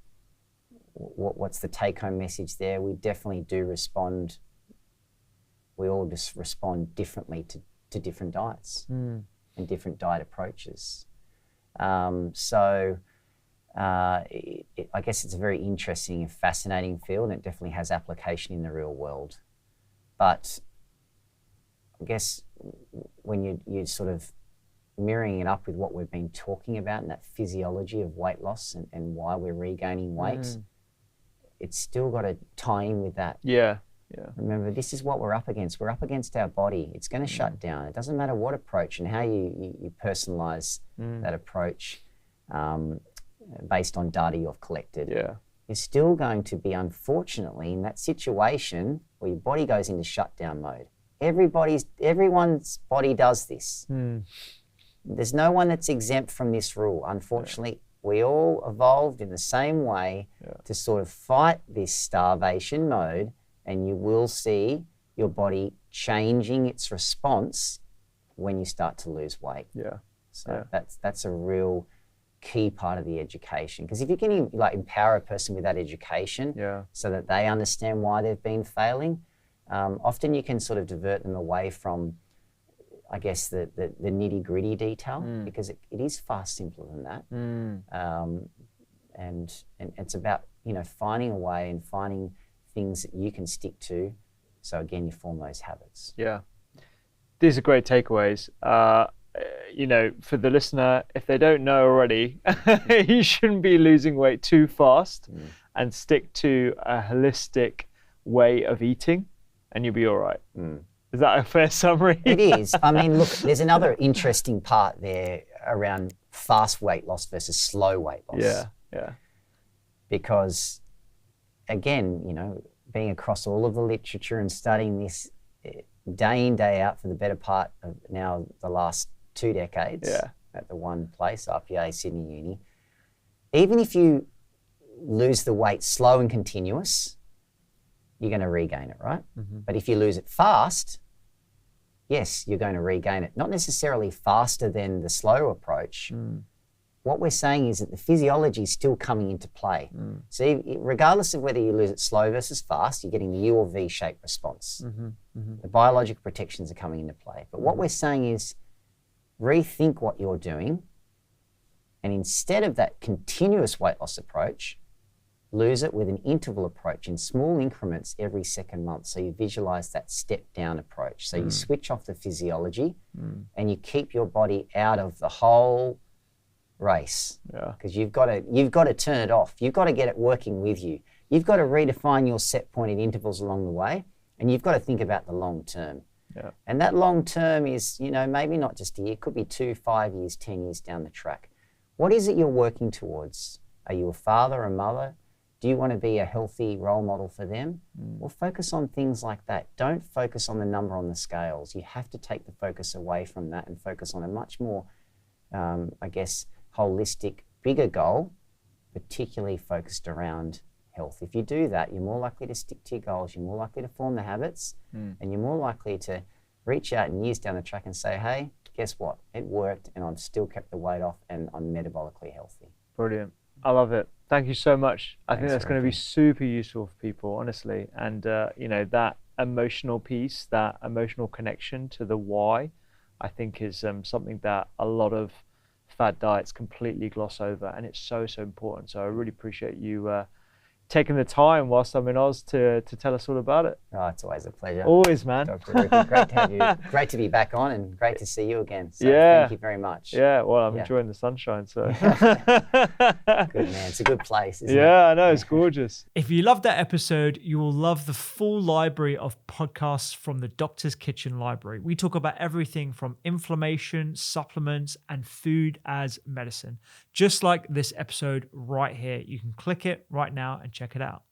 what's the take-home message there? We definitely do respond. We all just respond differently to different diets and different diet approaches. I guess it's a very interesting and fascinating field, and it definitely has application in the real world. But I guess when you're sort of mirroring it up with what we've been talking about and that physiology of weight loss and why we're regaining weight, it's still got to tie in with that. Yeah. Remember, this is what we're up against. We're up against our body. It's going to shut down. It doesn't matter what approach and how you personalize that approach based on data you've collected. You're still going to be, unfortunately, in that situation where your body goes into shutdown mode. Everyone's body does this. There's no one that's exempt from this rule. Unfortunately, we all evolved in the same way to sort of fight this starvation mode, and you will see your body changing its response when you start to lose weight. So that's a real key part of the education, because if you can empower a person with that education so that they understand why they've been failing, often you can sort of divert them away from, I guess, the nitty-gritty detail, because it is far simpler than that. And it's about finding a way and finding things that you can stick to, so again you form those habits. These are great takeaways. For the listener, if they don't know already, you shouldn't be losing weight too fast, and stick to a holistic way of eating, and you'll be all right. Is that a fair summary? It is. I mean, look, there's another interesting part there around fast weight loss versus slow weight loss. Yeah. Because, again, being across all of the literature and studying this day in, day out for the better part of now the last 2 decades at the one place, RPA, Sydney Uni, even if you lose the weight slow and continuous, you're going to regain it, right? Mm-hmm. But if you lose it fast, yes, you're going to regain it. Not necessarily faster than the slow approach. What we're saying is that the physiology is still coming into play. So regardless of whether you lose it slow versus fast, you're getting the U or V shape response. The biological protections are coming into play. But what we're saying is rethink what you're doing, and instead of that continuous weight loss approach, lose it with an interval approach in small increments every second month. So you visualize that step down approach. So you switch off the physiology and you keep your body out of the whole race, because you've got to turn it off. You've got to get it working with you. You've got to redefine your set pointed intervals along the way, and you've got to think about the long term. And that long term is, maybe not just a year, it could be 2, 5 years, 10 years down the track. What is it you're working towards? Are you a father, a mother? Do you want to be a healthy role model for them? Well, focus on things like that. Don't focus on the number on the scales. You have to take the focus away from that and focus on a much more, holistic, bigger goal, particularly focused around health. If you do that, you're more likely to stick to your goals, you're more likely to form the habits, and you're more likely to reach out in years down the track and say, hey, guess what? It worked and I've still kept the weight off and I'm metabolically healthy. Brilliant. I love it. Thank you so much. I think Thanks, that's going to be super useful for people, honestly. And, that emotional piece, that emotional connection to the why, I think is something that a lot of fad diets completely gloss over, and it's so important. So I really appreciate you taking the time whilst I'm in Oz to tell us all about it. Oh, it's always a pleasure. Always, man. Dr. Rupert, great to have you. Great to be back on and great to see you again. So thank you very much. Yeah, well, I'm enjoying the sunshine, so. Good, man. It's a good place, isn't it? Yeah, I know. It's gorgeous. If you loved that episode, you will love the full library of podcasts from the Doctor's Kitchen Library. We talk about everything from inflammation, supplements, and food as medicine. Just like this episode right here. You can click it right now and check it out.